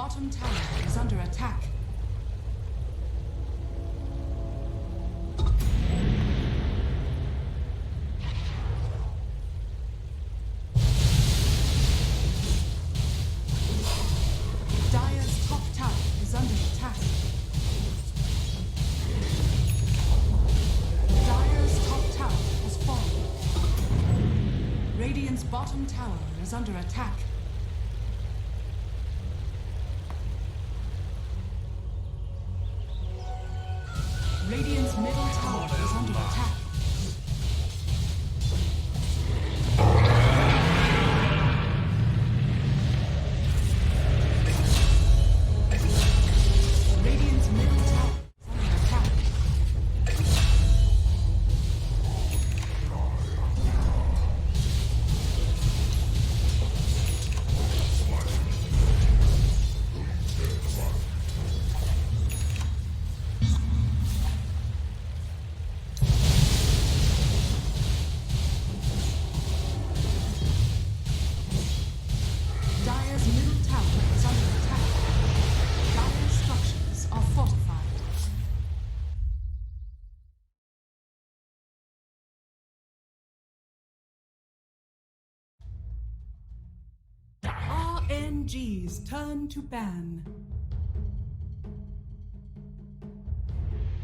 bottom tower is under attack. Dire's top tower is under attack. Dire's top tower has fallen. Radiant's bottom tower is under attack. Radiant's middle tower is under attack. Radiant's middle tower is under attack. Dire's middle tower is under attack. Dire's structures are fortified. RNG's turn to ban.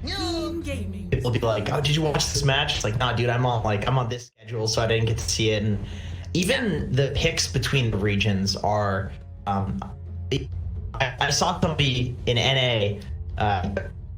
Team Gaming. People be like, "Oh, did you watch this match?" It's like, "Nah, dude, I'm on this schedule, so I didn't get to see it." And even the picks between the regions are. I saw somebody in NA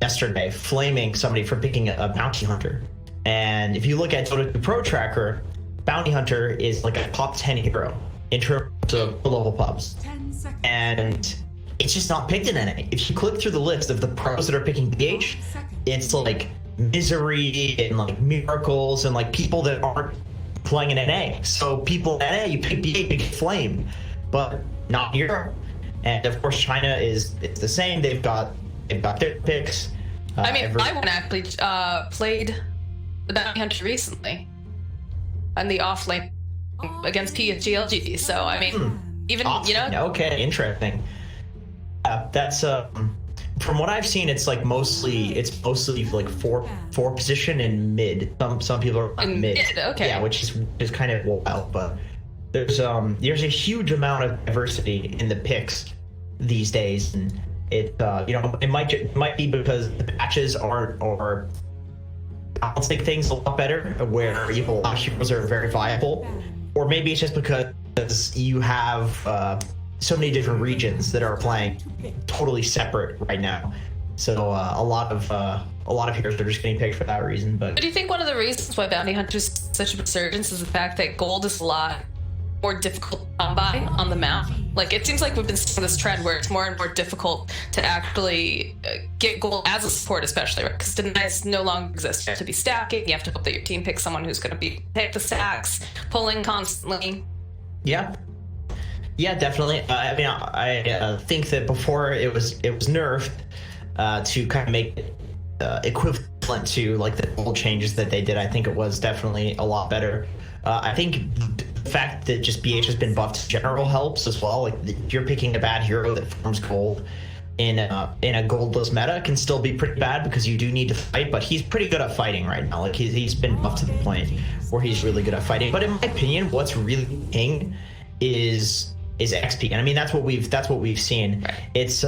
yesterday flaming somebody for picking a bounty hunter, and if you look at Dota 2 Pro Tracker, bounty hunter is like a top 10 hero in terms of level pubs, 10 seconds. and it's just not picked in NA. If you click through the list of the pros that are picking BH, it's like Misery and like Miracles and like people that aren't playing in NA. So people in NA, you pick BH, you get flame, but not Europe. And of course, China it's the same. They've got their picks. I mean, I went actually played the bounty hunter recently, on the offlane against PSG LGD. So I mean, even you know. Okay, interesting. That's from what I've seen, it's mostly like four position and mid. Some people are in mid. Okay. Yeah, which is kind of wild, but there's a huge amount of diversity in the picks these days, and it it might be because the patches are balancing things a lot better, where a lot of heroes are very viable, or maybe it's just because you have so many different regions that are playing totally separate right now. So a lot of heroes are just getting picked for that reason. But do you think one of the reasons why bounty hunters is such a resurgence is the fact that gold is a lot more difficult to come by on the map? Like, it seems like we've been seeing this trend where it's more and more difficult to actually get gold as a support, especially, right? Because denies no longer exist. You have to be stacking. You have to hope that your team picks someone who's going to pick the stacks, pulling constantly. Yeah, definitely. I mean, I think that before it was nerfed to kind of make it equivalent to like the old changes that they did. I think it was definitely a lot better. I think the fact that just BH has been buffed in general helps as well. Like, if you're picking a bad hero that farms gold in a goldless meta can still be pretty bad, because you do need to fight, but he's pretty good at fighting right now. Like, he's been buffed to the point where he's really good at fighting. But in my opinion, what's really king is XP, and I mean that's what we've seen. Right. It's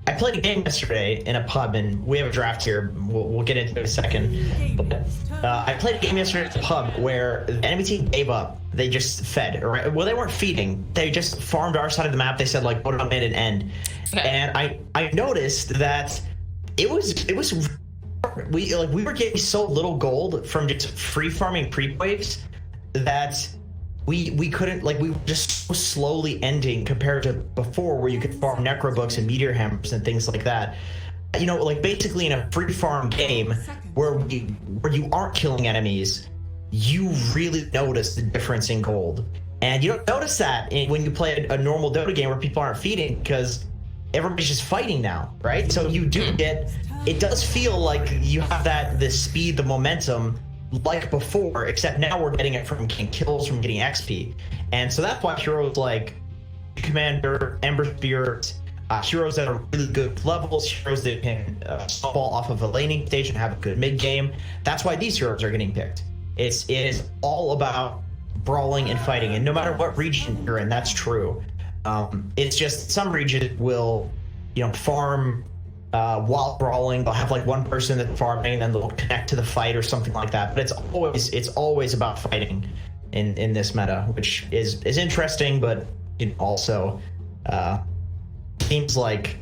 I played a game yesterday in a pub, and we have a draft here. We'll get into it in a second. But, I played a game yesterday at a pub where the enemy team gave up. They just fed. Right? Well, they weren't feeding. They just farmed our side of the map. They said like, "Put it on mid and end." Okay. And I noticed that it was we were getting so little gold from just free farming creep waves that we couldn't, like, we were just so slowly ending compared to before, where you could farm necro books and meteor hammers and things like that. You know, like, basically in a free farm game where you aren't killing enemies, you really notice the difference in gold. And you don't notice that when you play a normal Dota game where people aren't feeding, because everybody's just fighting now, right? So you do get, it does feel like you have the speed, the momentum, like before, except now we're getting it from getting kills, from getting XP. And so that's why heroes like Commander, Ember Spirit, heroes that are really good levels, heroes that can snowball off of a laning stage and have a good mid game. That's why these heroes are getting picked. It is all about brawling and fighting, and no matter what region you're in, that's true. It's just some regions will, farm while brawling. They'll have like one person that's farming, and then they'll connect to the fight or something like that. But it's always about fighting in this meta, which is interesting, but it also seems like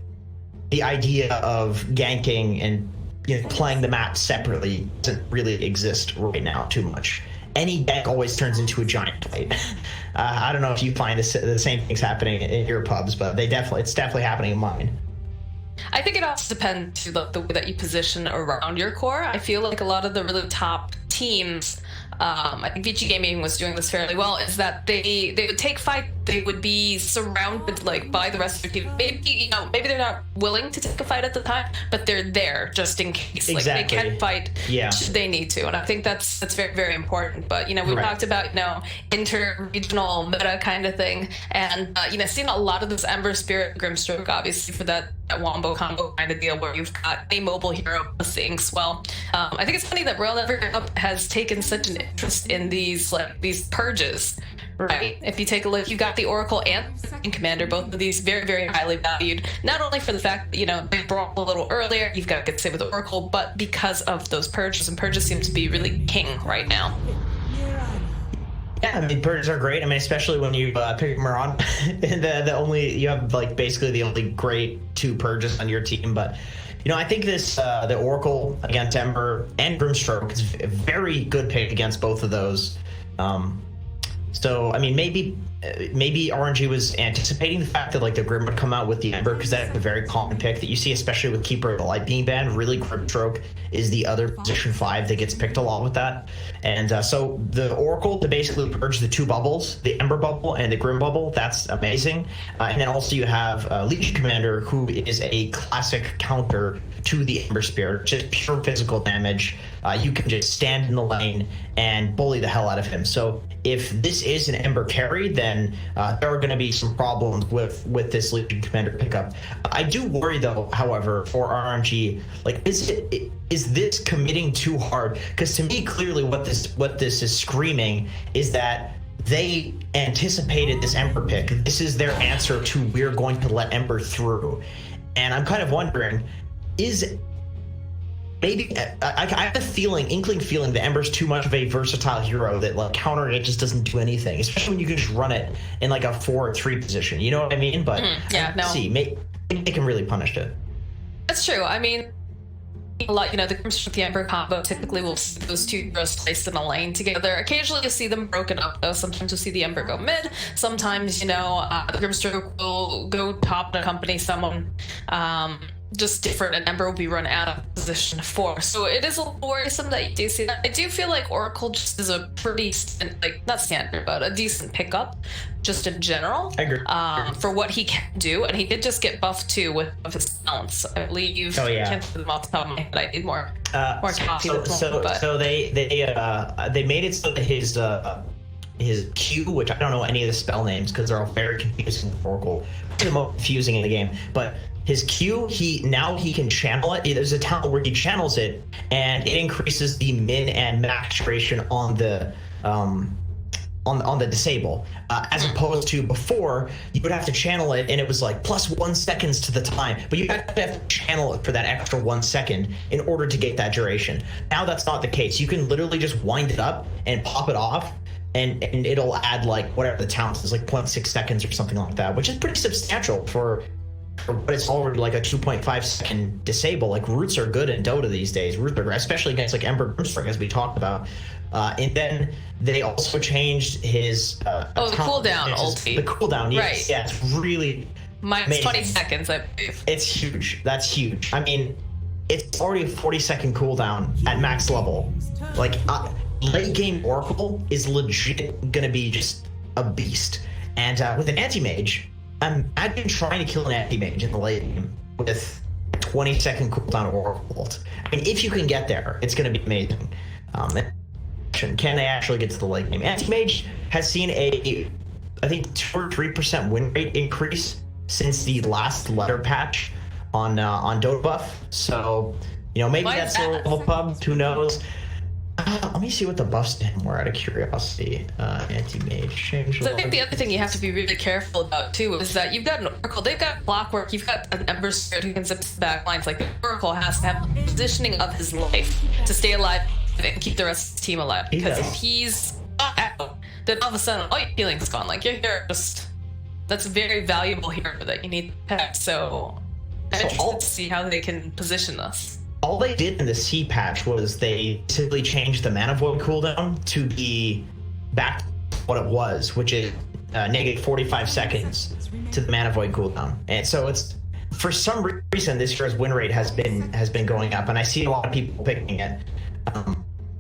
the idea of ganking and playing the map separately doesn't really exist right now too much. Any gank always turns into a giant fight. I don't know if you find the same things happening in your pubs, but it's definitely happening in mine. I think it also depends to the way that you position around your core. I feel like a lot of the really top teams, I think VG Gaming was doing this fairly well, is that they would take fight, they would be surrounded like by the rest of the team. Maybe they're not willing to take a fight at the time, but they're there just in case. Exactly. Like they can fight should they need to, and I think that's very, very important. But we talked about inter-regional meta kind of thing, and seeing a lot of this Ember Spirit Grimstroke, obviously for that wombo combo kind of deal where you've got a mobile hero plus the Inkswell. I think it's funny that Royal Never Up has taken such an interest in these purges, right? If you take a look, you've got the Oracle and Commander, both of these very, very highly valued, not only for the fact that they brought a little earlier, you've got to get saved with Oracle, but because of those purges, and purges seem to be really king right now. Yeah, I mean, purges are great. I mean, especially when you pick Miran. You have like basically the only great 2 purges on your team. But I think this the Oracle against Ember and Grimstroke is a very good pick against both of those. So I mean, maybe RNG was anticipating the fact that like the Grim would come out with the Ember, because that's a very common pick that you see, especially with Keeper of the Light being banned. Really, Grimstroke is the other position 5 that gets picked a lot with that. And so the Oracle to basically purge the 2 bubbles, the Ember bubble and the Grim bubble, that's amazing. And then also you have Legion Commander, who is a classic counter to the Ember Spirit, just pure physical damage. You can just stand in the lane and bully the hell out of him. So if this is an Ember carry, then there are going to be some problems with this Legion Commander pickup. I do worry, though, however, for RNG, like, is this committing too hard? Because to me, clearly what this is screaming is that they anticipated this Ember pick. This is their answer to, we're going to let Ember through. And I'm kind of wondering, maybe I have a inkling feeling that Ember's too much of a versatile hero that like countering it just doesn't do anything, especially when you can just run it in like a 4 or 3 position. You know what I mean? But maybe they can really punish it. That's true. I mean, a lot, the Grimstroke the Ember combo typically will see those 2 heroes placed in a lane together. Occasionally you'll see them broken up, though. Sometimes you'll see the Ember go mid. Sometimes, the Grimstroke will go top and accompany someone. Just different, and Ember will be run out of position 4. So it is a little worrisome that you do see that. I do feel like Oracle just is a pretty, not standard, but a decent pickup, just in general. I agree. For what he can do, and he did just get buffed too with his talents. I believe. Oh yeah. I can't think of them off the top of my head. I need more copy. So they made it so that his Q, which I don't know any of the spell names because they're all very confusing for Oracle, the most confusing in the game, but his Q, he can channel it. There's a talent where he channels it, and it increases the min and max duration on the disable, as opposed to before you would have to channel it, and it was like plus 1 second to the time, but you have to channel it for that extra 1 second in order to get that duration. Now that's not the case. You can literally just wind it up and pop it off, and it'll add like whatever the talent is, like 0.6 seconds or something like that, which is pretty substantial for but it's already like a 2.5 second disable. Like roots are good in Dota these days. Roots are, especially against like Ember Grimstroke, as we talked about. And then they also changed his the cooldown ulti. The cooldown, yes, right. Yeah, it's really minus 20 seconds, I believe. It's huge. That's huge. I mean, it's already a 40-second cooldown at max level. Like late game Oracle is legit gonna be just a beast. And with an anti-mage, imagine trying to kill an anti-mage in the late game with 20-second cooldown Oracle ult. I mean, if you can get there, it's going to be amazing. Can they actually get to the late game? Anti-mage has seen I think 2 or 3% win rate increase since the last letter patch on Dota buff. So, you know, maybe Why that's is a that? level pub. Who knows? Let me see what the buffs did more out of curiosity. Anti-mage change. So I think the other thing you have to be really careful about too is that you've got an Oracle, they've got blockwork, you've got an Ember Spirit who can zip the back lines. Like the Oracle has to have the positioning of his life to stay alive and keep the rest of the team alive. Because if he's out, then all of a sudden all your healing's gone. Like your hero just, that's a very valuable hero that you need to pack. So I'm interested to see how they can position us. All they did in the C patch was they simply changed the mana void cooldown to be back to what it was, which is negative 45 seconds to the mana void cooldown. And so it's, for some reason, this year's win rate has been going up, and I see a lot of people picking it.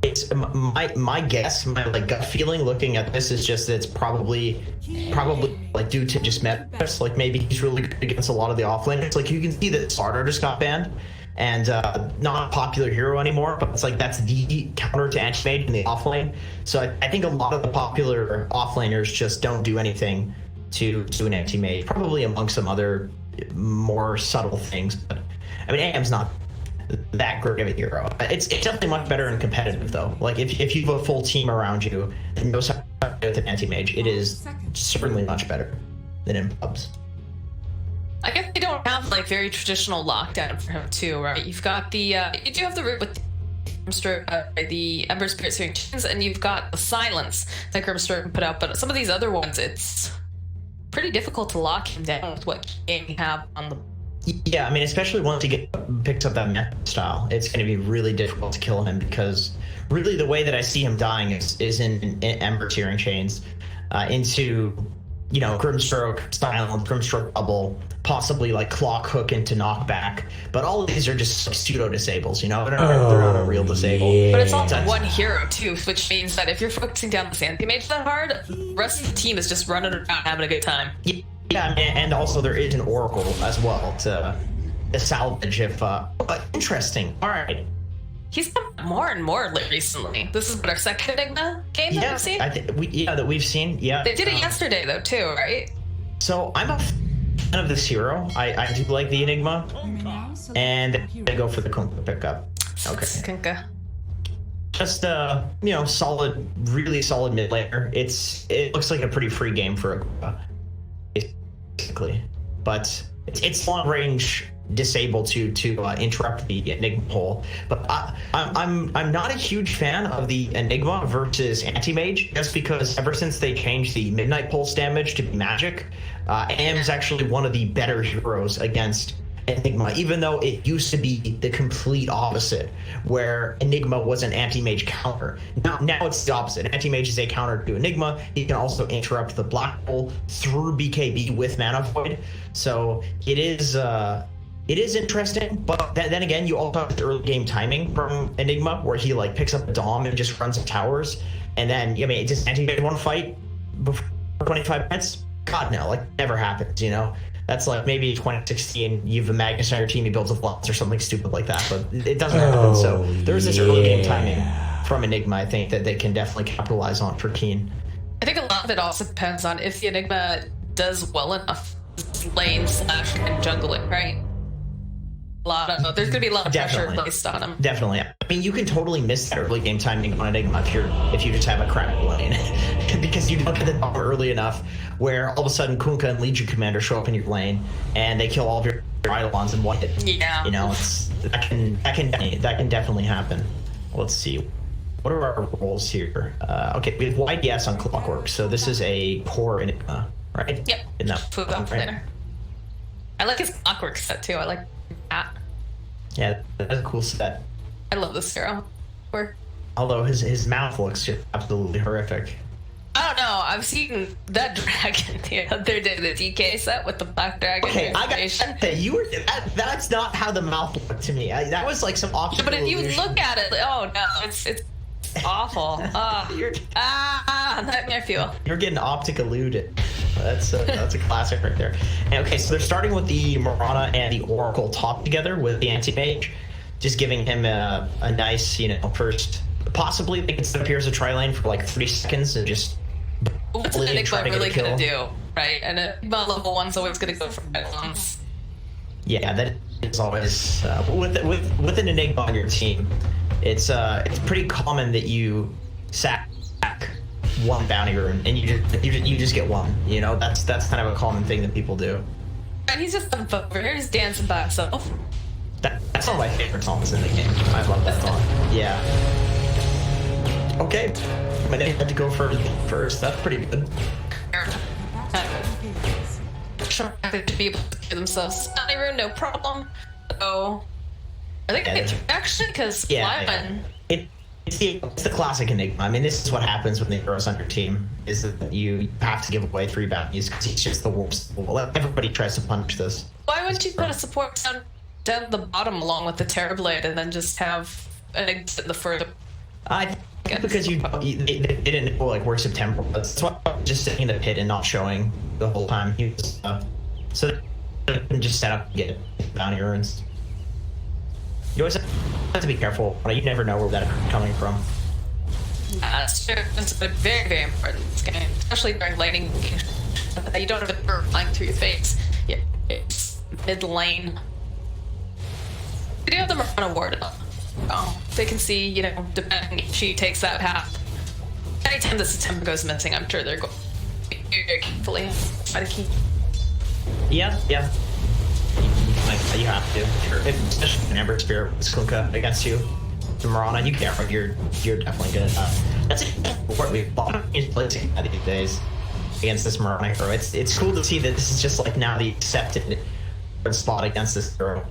It's my guess, my like gut feeling looking at this is just that it's probably like due to just meta. Like maybe he's really good against a lot of the offlaners. Like you can see that Sardar just got banned. And not a popular hero anymore, but it's like that's the counter to anti-mage in the offlane. So I think a lot of the popular offlaners just don't do anything to an anti-mage, probably among some other more subtle things. But I mean, AM's not that great of a hero. It's definitely much better in competitive though. Like if you have a full team around you and knows how to play with an anti-mage, it is certainly much better than in pubs. I guess they don't have like very traditional lockdown for him too, right? You've got the you do have the root with the Ember Spirit Searing Chains, and you've got the silence that Grimstroke can put out. But some of these other ones, it's pretty difficult to lock him down with what game you have on the. Yeah, I mean, especially once he picks up that meta style, it's going to be really difficult to kill him because really the way that I see him dying is in Ember Searing Chains into, you know, Grimstroke, Silent, Grimstroke Bubble, possibly like Clock Hook into Knockback. But all of these are just like pseudo-disables, you know? They're not a real disable. Yeah. But it's also one hero too, which means that if you're focusing down the anti-mage that hard, the rest of the team is just running around having a good time. Yeah, and also there is an Oracle as well to salvage if... interesting. All right. He's got more and more recently. This is our second Enigma game that we've seen? That we've seen, yeah. They did it yesterday, though, too, right? So I'm a fan of this hero. I do like the Enigma. And I go for the Kunkka pickup. Okay. Kunkka. Just, you know, solid, really solid mid laner. It looks like a pretty free game for a basically. But it's long range disable to interrupt the Enigma hole. But I'm not a huge fan of the Enigma versus Anti-Mage, just because ever since they changed the Midnight Pulse damage to be magic, AM is actually one of the better heroes against Enigma, even though it used to be the complete opposite, where Enigma was an anti-mage counter. Now it's the opposite. Anti-mage is a counter to Enigma. He can also interrupt the black hole through BKB with Mana Void. So it is interesting, but then again, you also have the early game timing from Enigma, where he like picks up a Dom and just runs the towers, and then I mean, does anti-mage want to fight before 25 minutes? God no, like never happens, you know. That's like maybe 2016, you have a Magnus on your team, he builds a Flux or something stupid like that, but it doesn't happen. So there's this early game timing from Enigma, I think, that they can definitely capitalize on for Keen. I think a lot of it also depends on if the Enigma does well enough lane / and jungle it, right? There's gonna be a lot of pressure placed on him. Definitely. I mean, you can totally miss that early game timing on Enigma if you just have a crap lane, because you don't get the Dom early enough where all of a sudden Kunkka and Legion Commander show up in your lane and they kill all of your Eidolons in one hit. Yeah. You know, that can definitely happen. Let's see. What are our roles here? Okay, we have YDS on Clockwork, so this is a core Enigma, right? Yep. In that right? I like his Clockwork set too. I like that. Yeah, that's a cool set. I love this hero. Although his mouth looks just absolutely horrific. I don't know. I've seen that dragon the other day, the DK set with the black dragon. Okay, I got that. You were that's not how the mouth looked to me. That was like some optical. But if you illusion. look at it, oh no, it's awful. Nightmare fuel. You're getting optic eluded. That's a classic right there. And okay, so they're starting with the Mirana and the Oracle top together with the anti-mage, just giving him a nice, you know, first. Possibly they could set up here as a tri lane for like 3 seconds and just. What's the Enigma really gonna do? right, and level 1's always going to go for red ones. Yeah, that is always with an Enigma on your team. It's pretty common that you sack one bounty rune and you just get one. You know, that's kind of a common thing that people do. And he's just over here, he's dancing by himself. That's one of my favorite songs in the game. I love that song. Yeah. Okay, I'm gonna have to go first. That's pretty good. The battle begins. Sure, to be able to give themselves bounty rune, no problem. So I think it's actually because Lyman. It's the classic Enigma. I mean, this is what happens when the hero's on your team, is that you have to give away 3 bounties because he's just the worst. Everybody tries to punish this. Why wouldn't you put a support down at the bottom along with the Terrorblade and then just have an exit the further? I think because they didn't know like where September was. That's why I was just sitting in the pit and not showing the whole time. He was, so they can just set up to get bounty runes. You always have to be careful. You never know where that's coming from. That's true. It's very, very important in this game, especially during laning. You don't have a bird flying through your face. Yeah, it's mid lane. We do have the Marana ward up. They can see, you know, depending if she takes that half. Anytime the September goes missing, I'm sure they're going very carefully try to keep. Yeah. You have to, sure. Especially an Ember Spirit with Kunkka against you. The Marana, you can't, you're definitely good at that. That's what we've placing these days against this Marana hero. It's cool to see that this is just like now the accepted spot against this hero.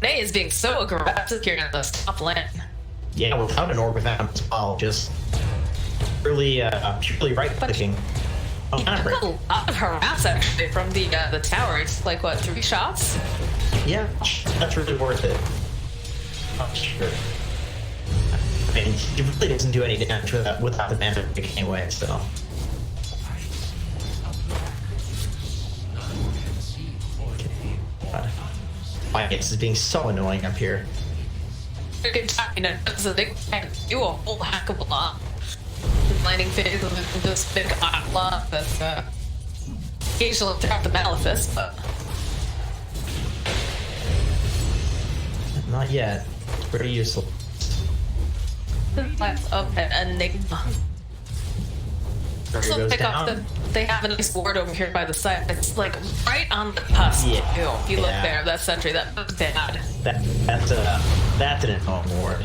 Nay is being so aggressive here in this top lane. Yeah, without an orb of them as well, just purely right-clicking. He took a lot of harass actually from the tower. It's like what, 3 shots? Yeah, that's really worth it. Oh, sure. I mean, he really doesn't do any damage without the mana pick anyway, so. God. My this is being so annoying up here. Good time, you know, so they can do a whole heck of a lot. Landing phase of this big lot that's occasionally throughout the Malefice, but Not yet. It's pretty useful. of an Enigma. Also pick up they have a nice ward over here by the side. It's like right on the cusp. Yeah. Too. If you look there, that sentry, that was bad. That's an informed ward.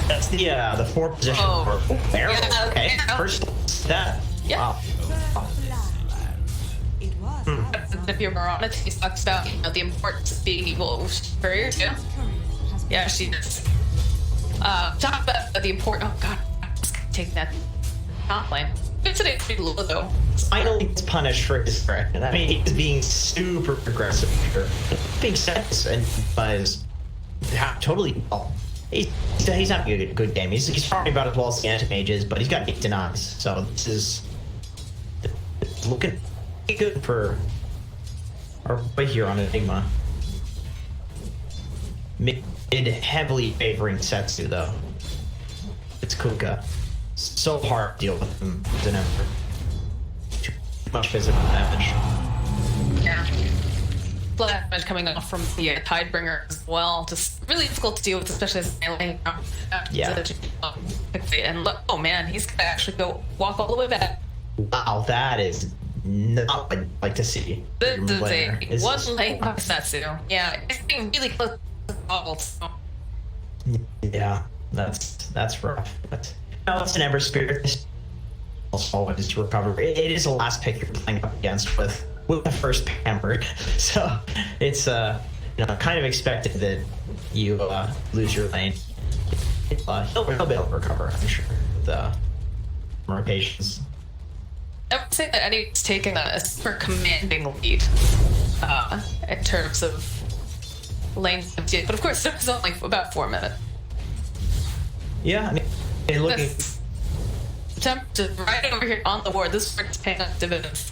That's the 4 position. Oh, barrel. yeah, Okay. yeah. First that. Yeah. Wow. It was. If you're Marana, he talks about, you know, the importance of being equal superior. Yeah. Yeah, she does. Talk about the important. Oh god, take that top lane. It's an HP low though. Finally gets punished for his threat. I mean, he's being super aggressive here. Being said, and is totally. Oh, he's having a good game. He's probably about as well as the anti-mage is, but he's got 8 denies. So this is looking good for our boy here on Enigma. Mid heavily favoring Setsu though. It's Kunkka. So hard to deal with him as an Emperor. Too much physical damage. Yeah. Black damage coming off from the Tidebringer as well. Just really difficult to deal with, especially as melee. Yeah. And look, oh man, he's gonna actually go walk all the way back. Wow, that is not what I'd like to see. This is Player. a one lane Setsu. Yeah, it's being really close to the ball. So. Yeah, that's rough. But no, it's an Ember Spirit. Also, it is to recover. It is the last pick you're playing up against with the first Ember, so it's kind of expected that you lose your lane. He'll be able to recover, I'm sure, with more patience. I would say that Eddie's taking a super commanding lead in terms of lane, but of course it's only about 4 minutes. Yeah, I mean, looking. Attempt to right over here on the ward. This is paying up dividends.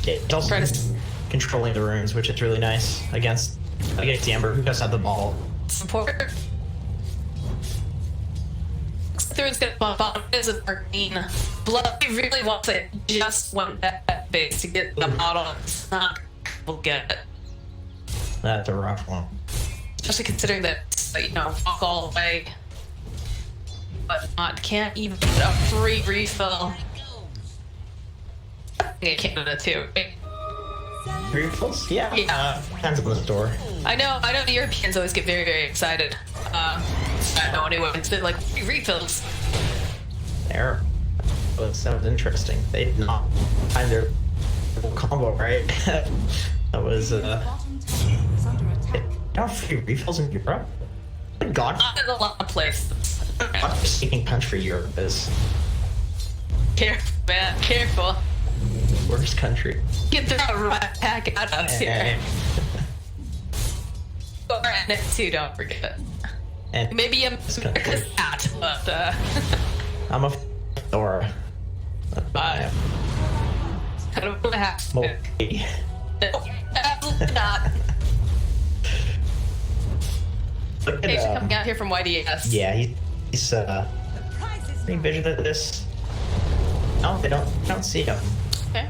It's also controlling the runes, which is really nice against the Ember, who does have the ball. Support. through is gonna bump on is an arcane. Blood really wants it just one that base to get the model. It's not we'll get it. That's a rough one. Especially considering that walk all the way. But can't even get a free refill. I think Canada too. Refills? Yeah. Yeah. Depends on the store. I know the Europeans always get very, very excited. I don't know anyway, it's like refills. There. That sounds interesting. They did not find their combo, right? That was, Bottom tower is under attack. no free refills in Europe? Good God. Not in a lot of places. What a stinking country Europe is. Careful, man, careful. Worst country. Get the right pack out of here. Or NF2, don't forget. And Maybe I'm this country. that, but I'm a Thor. I don't want to have to. Moby. Absolutely not. Look Hey, at, coming out here from YDS. yeah, he's any vision of this? No, they don't see him. Okay.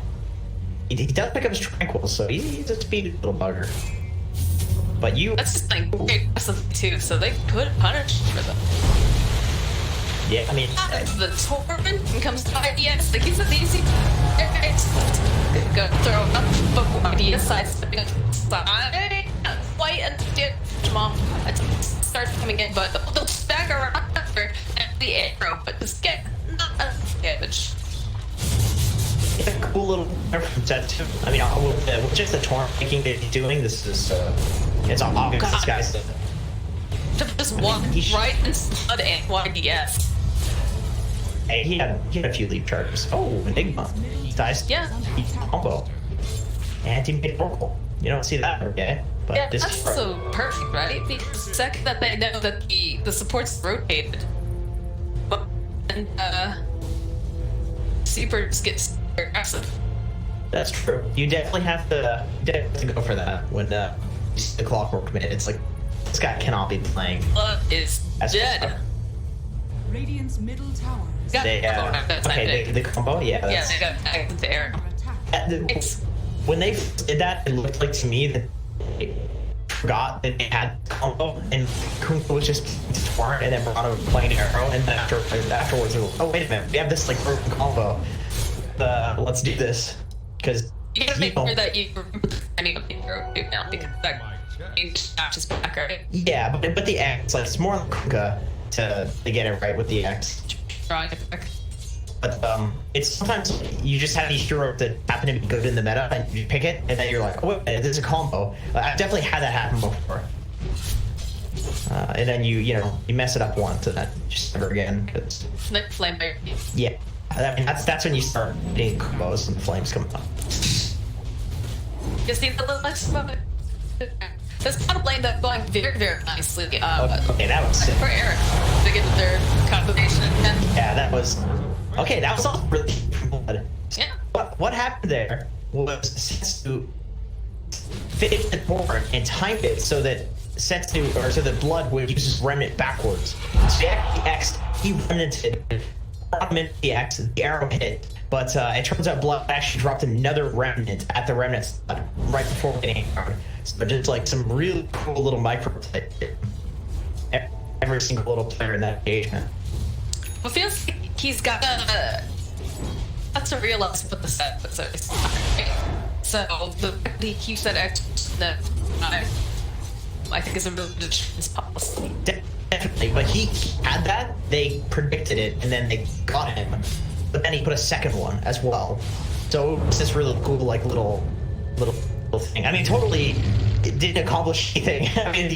He does pick up his tranquil, so he's a speedy little bugger. But you, That's just like very aggressive too, so they could punish for them. yeah, I mean, The Torment comes to YDS, like he's an easy. Go throw up, but YDS side stepping side. White and did small. Starts coming in, but they'll back around after the arrow, but just get not enough damage. it's a cool little from set two. I mean, with just the torn making that he's doing, this is it's obvious this guy's. Just one he's- right in Blood and YDS. Hey, he had a few leap charges. Oh, Enigma. He dies. Yeah. He's combo. Anti-mid Oracle. You don't see that every day. But Yeah, this that's is so perfect, right? Because the second that they know that the support's rotated, and Super just gets aggressive. That's true. You definitely have to go for that when the clockwork minute. It's like this guy cannot be playing. Blood is That's dead. Radiant's middle tower is Yeah. They, That's okay, the combo, yeah. Yeah, That's, they got back into the air. under attack. when they did that, it looked like to me that they forgot that they had combo, and Kunko was just torn and then brought a plain arrow, and then afterwards, they're like, oh wait a minute, we have this like broken combo. Let's do this because You gotta make sure that you any of the hero now because that is back, right? yeah, but the X, like it's more on Kunka to get it right with the X. Drawing it back. But it's sometimes you just have these heroes that happen to be good in the meta, and you pick it, and then you're like, oh wait, there's a combo. I've definitely had that happen before. And then you mess it up once, and then just never again. Cause, Flame bear. yeah, I mean that's when you start getting combos and the flames come up. You see the little less of it? There's a lot of lane that's going very, very nicely. Okay, that was sick. For Eric to get their combination and Yeah, that was okay. That was all really good. yeah. What happened there was Setsu fit the board and timed it so that Blood would use his remnant backwards. So he actually X'd, he remnanted, brought him into the X, the arrow hit, but it turns out Blood actually dropped another remnant at the remnant spot right before getting hard. So just like some really cool little micro play. Every single little player in that engagement. Well, it feels like he's got that's to realize what the set was. So the he keeps that extra I think is a really good policy. Definitely, but he had that. They predicted it, and then they got him. But then he put a second one as well. So it's this really cool, like little thing. I mean, totally, it didn't accomplish anything. I mean,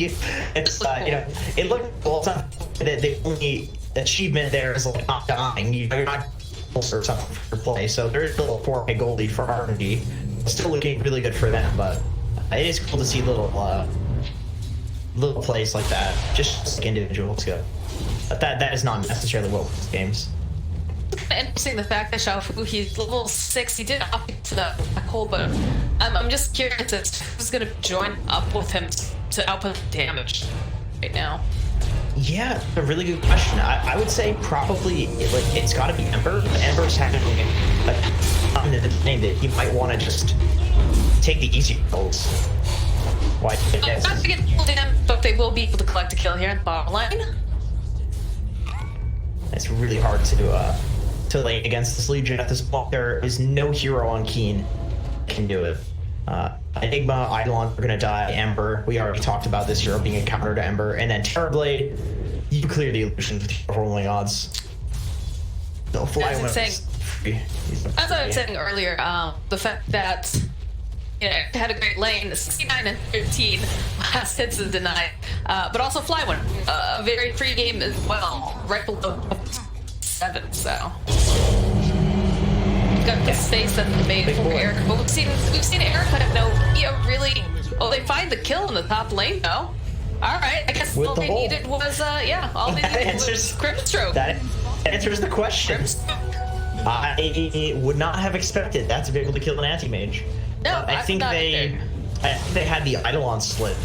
it's it looked cool. It's not the only achievement there is like not dying. You're not or something for play. So there is a little 4K gold lead for RNG. Still looking really good for them, but it is cool to see little plays like that, just like individuals go. But that is not necessarily what wins games. Interesting the fact that Xiaofu, he's level 6, he did opt into the black hole, but I'm just curious as to who's gonna join up with him to output damage right now. Yeah, a really good question. I would say probably like it's got to be Ember. But Ember's having a in the name that he might want to just take the easy kills. Why? Not to get pulled in, but they will be able to collect a kill here at the bottom line. It's really hard to lane against this Legion at this point. There is no hero on Keen that can do it. Enigma, Eidolon are gonna die. Ember, we already talked about this hero being a counter to Ember, and then Terrorblade, you clear the illusions with your rolling odds. They'll fly As I was saying, as I was saying earlier, the fact that it had a great lane, 69 and 13, last hits is denied, but also Flywin, a very free game as well, right below 7, so. Got the space that they made for Erica, but we've seen Erica really. Oh, they find the kill in the top lane though. All right, I guess all they needed was all they needed was Grimstroke. That answers the question. I would not have expected that to be able to kill an anti-mage. No, I think they had the Eidolon slit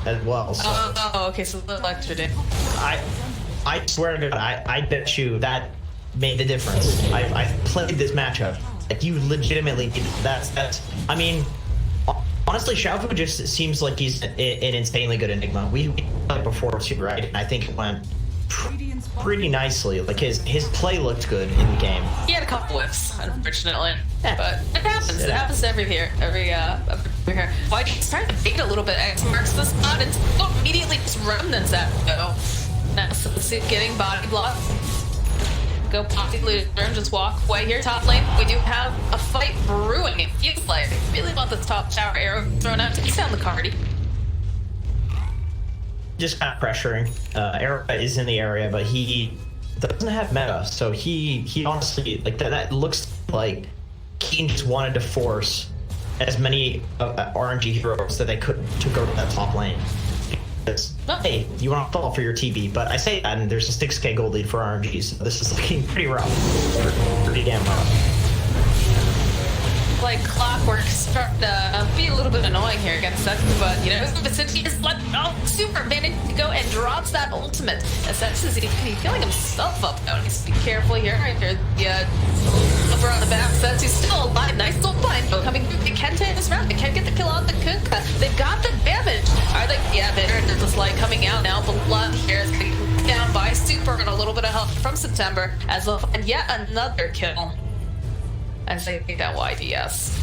as well. So. Oh, okay, so the lecture did. I swear to God, I bet you that made the difference. I've played this matchup. Like, you legitimately did. That's. I mean, honestly, Xiaofu just seems like he's an insanely good Enigma. We played before too, right? And I think it went pretty nicely. Like his play looked good in the game. He had a couple whiffs, unfortunately, but it happens. It happens to every here. Why he's trying to bait a little bit? X marks the spot and immediately just remnants at go. Now getting body block. Go poppy loser and just walk away here. Top lane, we do have a fight brewing. It feels like I really want this top tower arrow thrown out to down the Cardi. Just kind of pressuring. Arrow is in the area, but he doesn't have meta, so he honestly like that looks like Keen just wanted to force as many RNG heroes that they could to go to that top lane. Hey, you want to fall for your TB, but I say that, and there's a 6k gold lead for RNG, so this is looking pretty rough. Pretty damn rough. Like clockwork, start to be a little bit annoying here against that, but Vicente is super managed to go and drops that ultimate. Essentially, he's feeling himself up now. He needs to be careful here. Over on the back says he's still alive. Nice little blind coming through. They can't take this round. They can't get the kill on the Kunkka. They've got the damage. Are they? Yeah, they're just like coming out now. Blood here is getting down by Super and a little bit of help from September as they'll find yet another kill. As they take that YDS.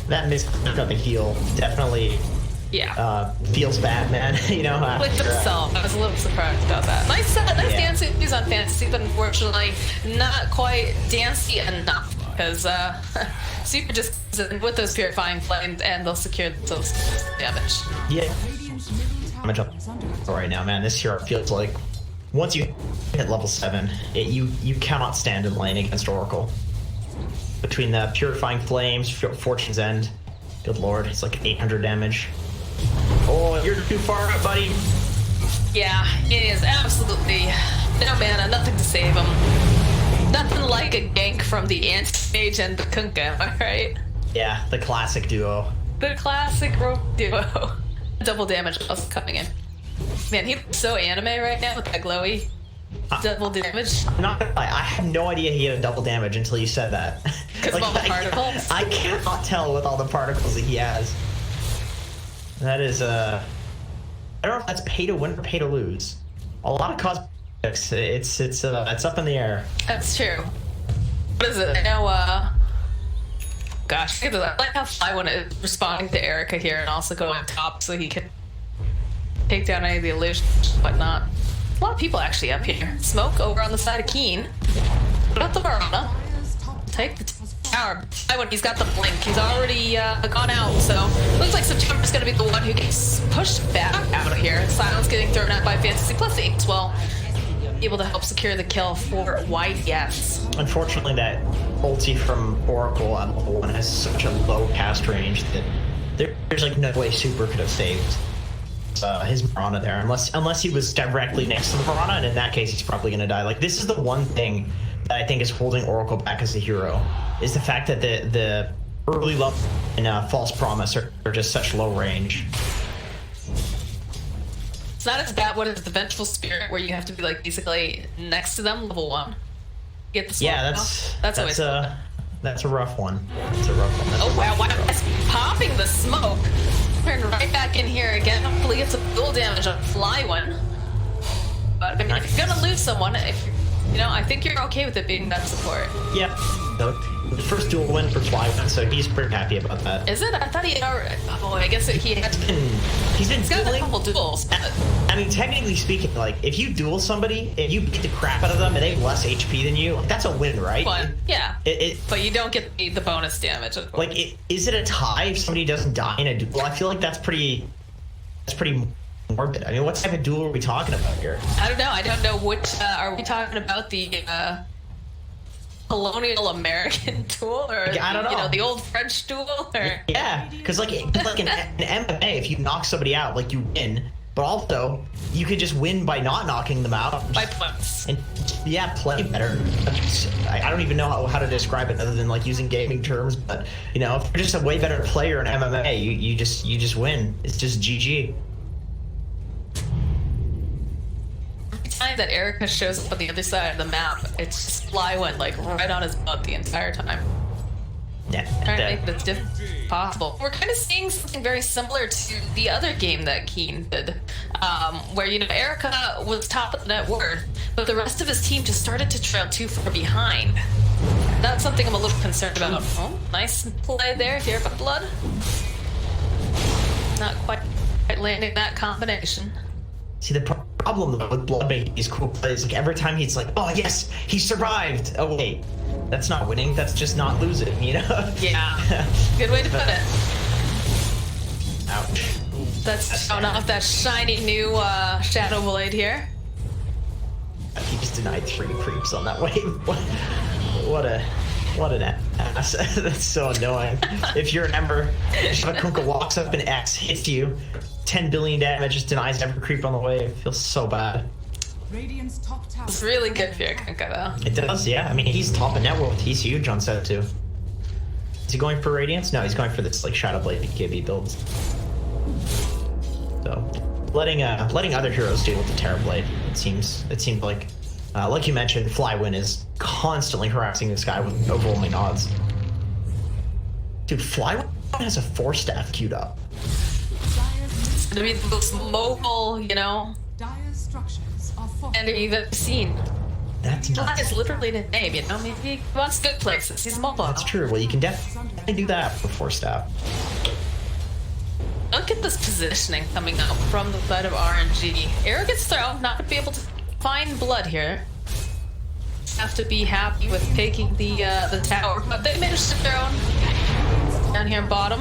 That missed the heal definitely. Yeah. Feels bad, man. With himself. I was a little surprised about that. Nice dance moves on Fantasy, but unfortunately not quite dancey enough because Super just with those purifying flames and they'll secure those damage. Yeah. Damage up right now, man. This hero feels like once you hit level 7, you cannot stand in lane against Oracle. Between the Purifying Flames, Fortune's End, good lord, it's like 800 damage. Oh, you're too far up, buddy. Yeah, it is absolutely no mana, nothing to save him. Nothing like a gank from the Anti-Mage and the Kunkka, am I right? Yeah, the classic duo. The classic rope duo. Double damage also coming in. Man, he looks so anime right now with that glowy. Double damage. I'm not gonna lie, I had no idea he had a double damage until you said that. Because of all the particles? I cannot tell with all the particles that he has. That is, I don't know if that's pay to win or pay to lose. A lot of cosmetics, it's up in the air. That's true. What is it? I know, gosh, I like how Flywin is responding to Erica here and also going top so he can take down any of the illusions and whatnot. A lot of people actually up here. Smoke over on the side of Keen. Put up the Verona. Take the tower. He's got the blink. He's already gone out, so looks like September's gonna be the one who gets pushed back out of here. Silence getting thrown out by Fantasy plus 8 as well. Able to help secure the kill for YDS. Unfortunately, that ulti from Oracle on level 1 has such a low cast range that there's like no way Super could have saved his Verona there, unless he was directly next to the Verona, and in that case he's probably gonna die. Like, this is the one thing that I think is holding Oracle back as a hero, is the fact that the early level and False Promise are just such low range. It's not as bad. What is the Vengeful Spirit, where you have to be like basically next to them, level 1. Get the smoke. Yeah, that's always that's a rough one. It's a rough one. Oh wow! Wow! It's popping the smoke. Turn right back in here again. Hopefully, get some dual damage on Fly One. But I mean, if you're gonna lose someone, I think you're okay with it being that support. Yeah. The first dual win for Fly One, so he's pretty happy about that. Is it? I thought he had already. Oh, I guess he had. He's got a dueling. couple duels. I mean, technically speaking, like, if you duel somebody and you beat the crap out of them and they have less HP than you, like, that's a win, right? But yeah, It but you don't get the bonus damage. like, is it a tie if somebody doesn't die in a duel? I feel like that's pretty morbid. I mean, what type of duel are we talking about here? I don't know. I don't know which. Are we talking about the colonial American duel, or I don't know. The old French duel, or Yeah, because like in MMA, if you knock somebody out, like, you win. But also, you could just win by not knocking them out. by points. And yeah, play better. I don't even know how to describe it other than like using gaming terms. But if you're just a way better player in MMA, you just win. It's just GG. Time that Erica shows up on the other side of the map, it's just Fly One like right on his butt the entire time. Yeah. Trying to make it as difficult as possible. We're kind of seeing something very similar to the other game that Keen did, where Erica was top of the net worth, but the rest of his team just started to trail too far behind. That's something I'm a little concerned about. Oh, nice play there, here, but blood. Not quite landing that combination. See, the problem with Blood making these cool plays, like every time he's like, oh yes, he survived. Oh wait, that's not winning. That's just not losing. Yeah. Good way to put it. Ouch. That's showing off that shiny new Shadow Blade here. He just denied 3 creeps on that wave. What an ass. That's so annoying. If you're an Ember, Shivakunka walks up and X hits you, 10 billion damage, just denies every creep on the wave. It feels so bad. Radiant's top tower. It's really good for your Kunka, though. It does, yeah. I mean, he's top of net worth. He's huge on set too. Is he going for Radiance? No, he's going for this like Shadow Blade BKB builds. So letting other heroes deal with the Terrorblade. It seems like you mentioned, Flywin is constantly harassing this guy with overwhelming odds. Dude, Flywin has a 4-staff queued up. It's gonna be the most mobile, Dire structures are and you've ever seen. That's That nuts. is literally the name, Maybe he wants good places. He's mobile. That's true. Well, you can definitely do that for 4-staff. Look at this positioning coming out from the side of RNG. Arrow gets thrown, not to be able to find blood here. Have to be happy with taking the tower, but they managed to throw down here bottom.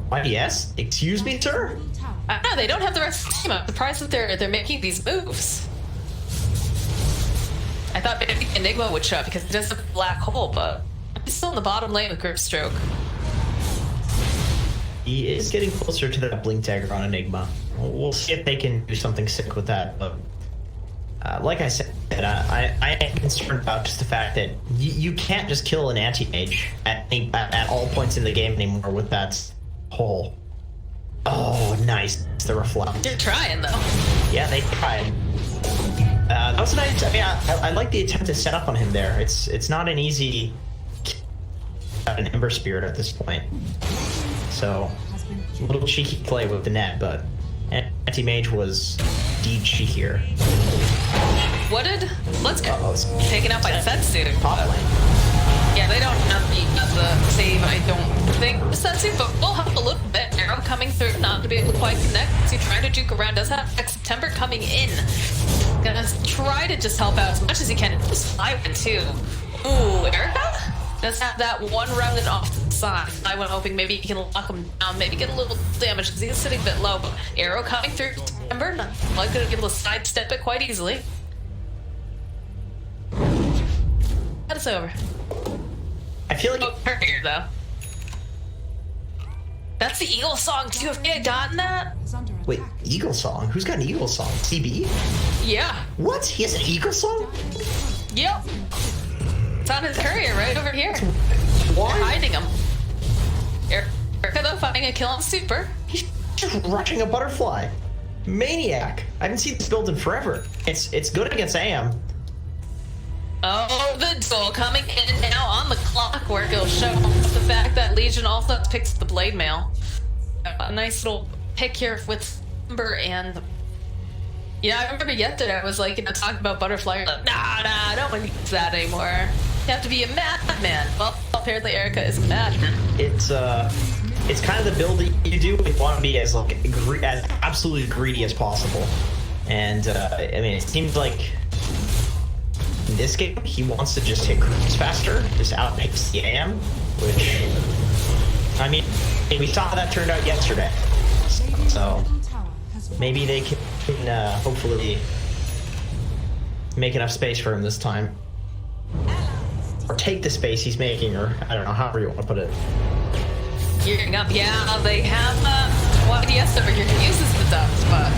Why, yes? Excuse me, sir? I don't know, they don't have the rest of the team. I'm surprised that they're making these moves. I thought maybe Enigma would show up because he does have a black hole, but he's still in the bottom lane with Grip Stroke. He is getting closer to that Blink Dagger on Enigma. We'll see if they can do something sick with that. But like I said, I am concerned about just the fact that you can't just kill an anti-mage at all points in the game anymore with that hole. Oh, nice. The reflect. They're trying, though. Yeah, they tried. That was nice. I mean, I like the attempt to set up on him there. It's not an easy an Ember Spirit at this point. So, a little cheeky play with the net, but anti-mage was indeed cheekier. Let's go. Uh-oh, it's Taken out by Setsu. top lane. Yeah, they don't have the save, I don't think. Setsu, but we'll have a little bit. Arrow coming through, not to be able to quite connect. He's trying to juke around. Does have next September coming in. Gonna try to just help out as much as he can. Just fly one too. Ooh, Erica does have that one rounded off to the side. I was hoping maybe he can lock him down, maybe get a little damage because he's sitting a bit low. But Arrow coming through September, not likely to be able to sidestep it quite easily. That's over. I feel like Oh, here though. That's the Eagle song too. Have you gotten that? is under wait, attack. Eagle Song? Who's got an Eagle Song? CB? Yeah. What? He has an Eagle Song? Yep. It's on his courier right over here. Why? They're hiding him. Erica though finding a kill on Super. He's just rushing a butterfly. Maniac. I haven't seen this build in forever. It's good against AM. Oh, the duel coming in now on the clock, where it'll show the fact that Legion also picks the blade mail. A nice little pick here with Ember and. Yeah, I remember yesterday I was like, talking about Butterfly. Like, nah, I don't want to use that anymore. You have to be a madman. Well, apparently Erica is a madman. It's kind of the build that you do if you want to be as as absolutely greedy as possible. And I mean, it seems like in this game he wants to just hit creeps faster, just outpace the AM, which I mean, we saw how that turned out yesterday. So maybe they can hopefully make enough space for him this time, or take the space he's making, or I don't know, however you want to put it. Gearing up, yeah, they have YDS over here who uses the dust, but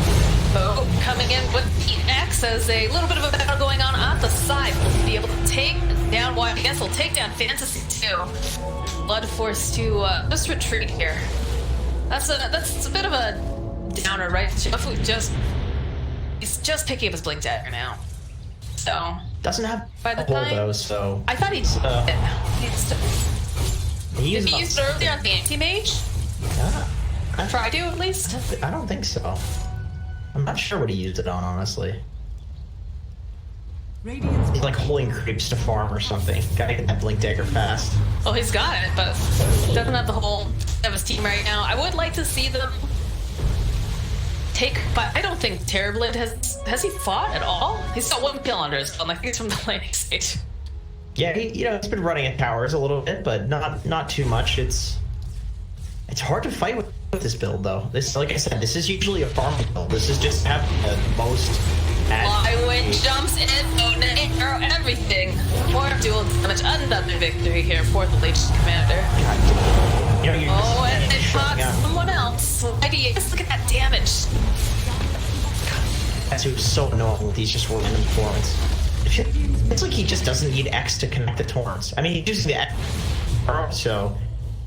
Bo coming in with the X as a little bit of a battle going on at the side. Will be able to take down YDS, will take down Fantasy too. Blood forced to just retreat here. That's a bit of a downer, right? He's just picking up his Blink Dagger now. So Doesn't have by the a hole time though, so I thought he did he use it earlier on the anti-mage? Try to at least? I don't think so. I'm not sure what he used it on, honestly. He's like holding creeps to farm or something. Gotta get that Blink Dagger fast. Oh, he's got it, but doesn't have the whole of his team right now. I would like to see them take, but I don't think Terrorblade has he fought at all? He's got one kill under his belt. I think it's from the laning stage. Yeah, he's been running at towers a little bit, but not too much. It's hard to fight with this build though. This, like I said, this is usually a farming build. This is just having the most. Flywin jumps in, arrow, everything. More dual damage, another victory here for the Legion Commander. And it caught someone else. Just look at that damage. That's who's so annoying with these just random torrents. It's like he just doesn't need X to connect the torrents. I mean, he uses the X, so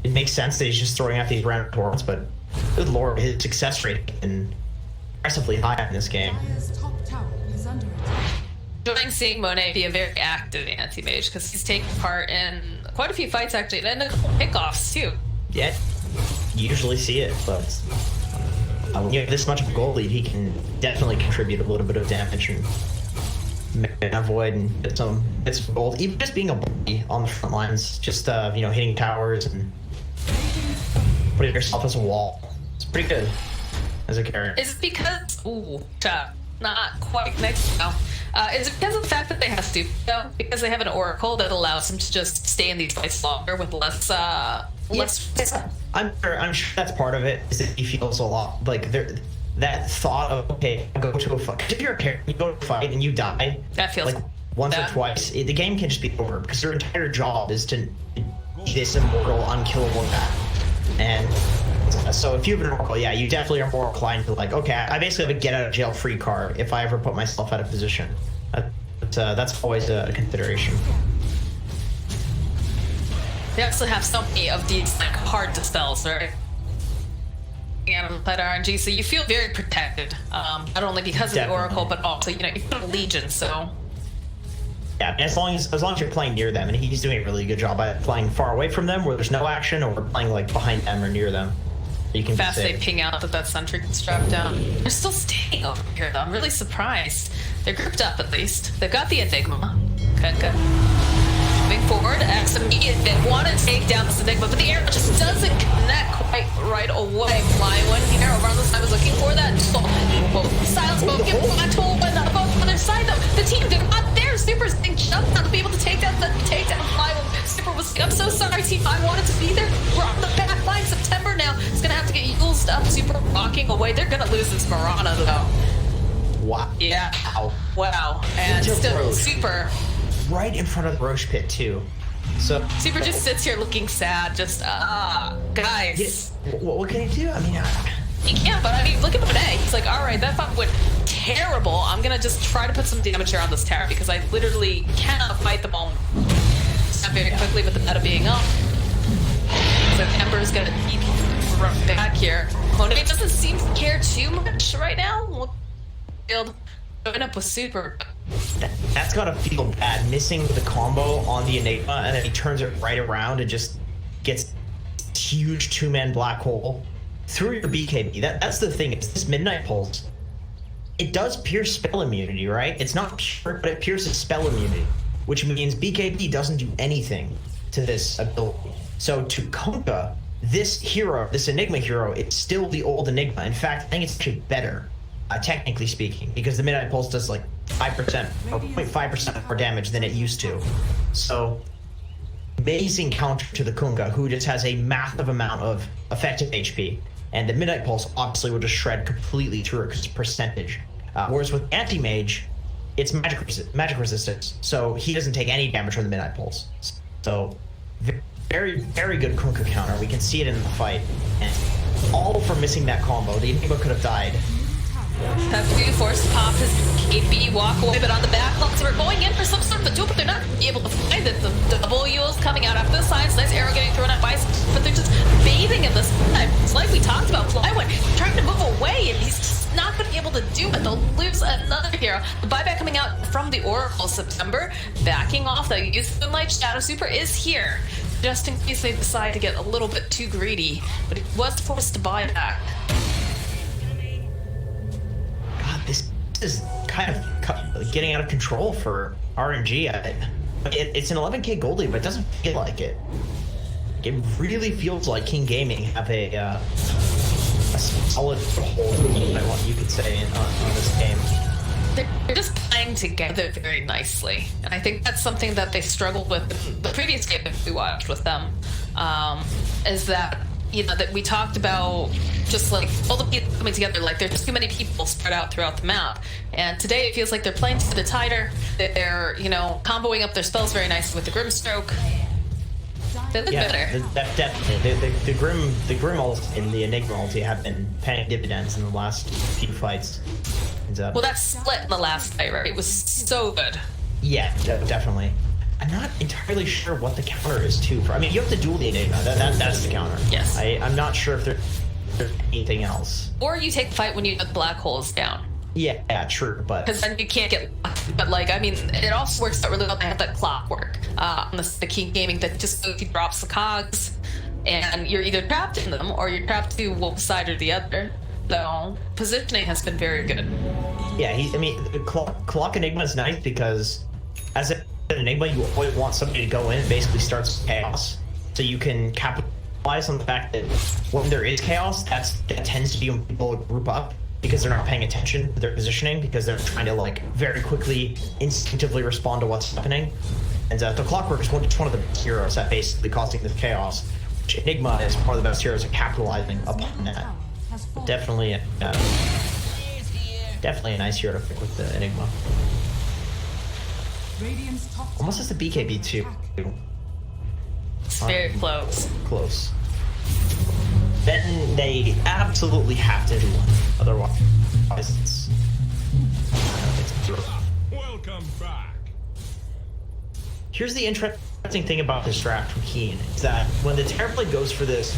it makes sense that he's just throwing out these random torrents, but good lord, his success rate has been impressively high in this game. Enjoying seeing Monet be a very active anti-mage because he's taking part in quite a few fights actually, and a couple pickoffs too. Yeah, you usually see it, but when you have this much of a goal lead, he can definitely contribute a little bit of damage and avoid and get some bits of gold. Even just being a bully on the front lines, just hitting towers and putting yourself as a wall. It's pretty good as a carry. Is it because not quite next now? Is it because of the fact that they have to? Because they have an oracle that allows them to just stay in these fights longer with less. I'm sure that's part of it. Is that he feels a lot like that thought of, okay, I go to a fight. If you're a character, you go to a fight and you die. That feels like once or twice. The game can just be over because their entire job is to be this immortal, unkillable guy. And so if you have an oracle, yeah, you definitely are more inclined to like, okay, I basically have a get out of jail free card if I ever put myself out of position. That's always a consideration. They also have so many of these like hard dispels, right? And that RNG, so you feel very protected, not only because of the oracle, but also you've got a legion, so. Yeah, as long as you're playing near them, and he's doing a really good job at playing far away from them, where there's no action, or playing like behind them or near them. You can fast they ping out that sentry gets dropped down. They're still staying over here though. I'm really surprised. They're grouped up at least. They've got the Enigma. Good. Moving forward, X immediately want to take down this Enigma, but the arrow just doesn't connect quite right away. Flywin here around this time is looking for that. Silence both get tool, but not both on their side though. The team did not there. Super's being jumped out to be able to take down Flywin. Super was, I'm so sorry, team. I wanted to be there. We're on the back line. September now. It's gonna have to get used up. Super walking away. They're gonna lose this Mirana though. Wow. Yeah. Wow. And still Super. Right in front of the Roche pit too. So Super just sits here looking sad, just guys. What can he do? I mean, he can't. But I mean, look at Monet. He's like, all right, that fight went terrible. I'm gonna just try to put some damage here on this tower because I literally cannot fight them all very quickly with the meta being up. So Ember's gonna keep run back here. Monet doesn't seem to care too much right now. We'll field going up with Super. That's gotta feel bad, missing the combo on the Enigma, and then he turns it right around and just gets huge two-man black hole through your BKB. That's the thing, it's this Midnight Pulse. It does pierce spell immunity, right? It's not pure, but it pierces spell immunity, which means BKB doesn't do anything to this ability. So to Kunkka, this hero, this Enigma hero, it's still the old Enigma. In fact, I think it's actually better, technically speaking, because the Midnight Pulse does like 5% or 0.5% more damage than it used to. So amazing counter to the Kunkka, who just has a massive amount of effective HP. And the Midnight Pulse obviously will just shred completely through its percentage. Whereas with Anti-Mage, it's magic resistance, so he doesn't take any damage from the Midnight Pulse. So very, very good Kunkka counter. We can see it in the fight. And all for missing that combo. The Enigma could have died. Have to be forced to pop his KB, walk away, but on the back line, so we're going in for some sort of a duel, but they're not able to find it. The W is coming out after the sides, nice arrow getting thrown at Vice, but they're just bathing in this time. It's like we talked about Flyway trying to move away, and he's just not going to be able to do it. They'll lose another hero. The buyback coming out from the Oracle September, backing off. The use of the Light Shadow Super is here, just in case they decide to get a little bit too greedy, but he was forced to buy back. This is kind of getting out of control for RNG. It's an 11k goldie, but it doesn't feel like it. It really feels like King Gaming have a solid hold, you could say, on this game. They're just playing together very nicely. And I think that's something that they struggled with in the previous game that we watched with them, is that, you know, that we talked about just like all the people coming together, like there's just too many people spread out throughout the map. And today it feels like they're playing a bit tighter. They're, you know, comboing up their spells very nicely with the Grimstroke. They look better. Definitely. The Grim ults and the Enigma ulti have been paying dividends in the last few fights. Well, that split in the last fight, right? It was so good. Yeah, definitely. I'm not entirely sure what the counter is too. I mean, you have to duel the Enigma. That's the counter. Yes. I'm not sure if there's anything else. Or you take the fight when you get black holes down. Yeah, true, but because then you can't get. But like, I mean, it also works out really well. They have that clockwork on the King Gaming that just if he drops the cogs, and you're either trapped in them or you're trapped to one side or the other. So positioning has been very good. Yeah, I mean, the clock Enigma is nice because as an Enigma, you always want somebody to go in and basically start chaos, so you can capitalize on the fact that when there is chaos, that tends to be when people group up because they're not paying attention to their positioning because they're trying to like very quickly, instinctively respond to what's happening. And the Clockwork is one of the best heroes at basically causing this chaos. Which Enigma is one of the best heroes at capitalizing upon that. Definitely, definitely a nice hero to pick with the Enigma. Almost as the BKB too. It's very close. Close. Then they absolutely have to do one. Otherwise, it's Welcome back. Here's the interesting thing about this draft from Keen is that when the Terrorblade goes for this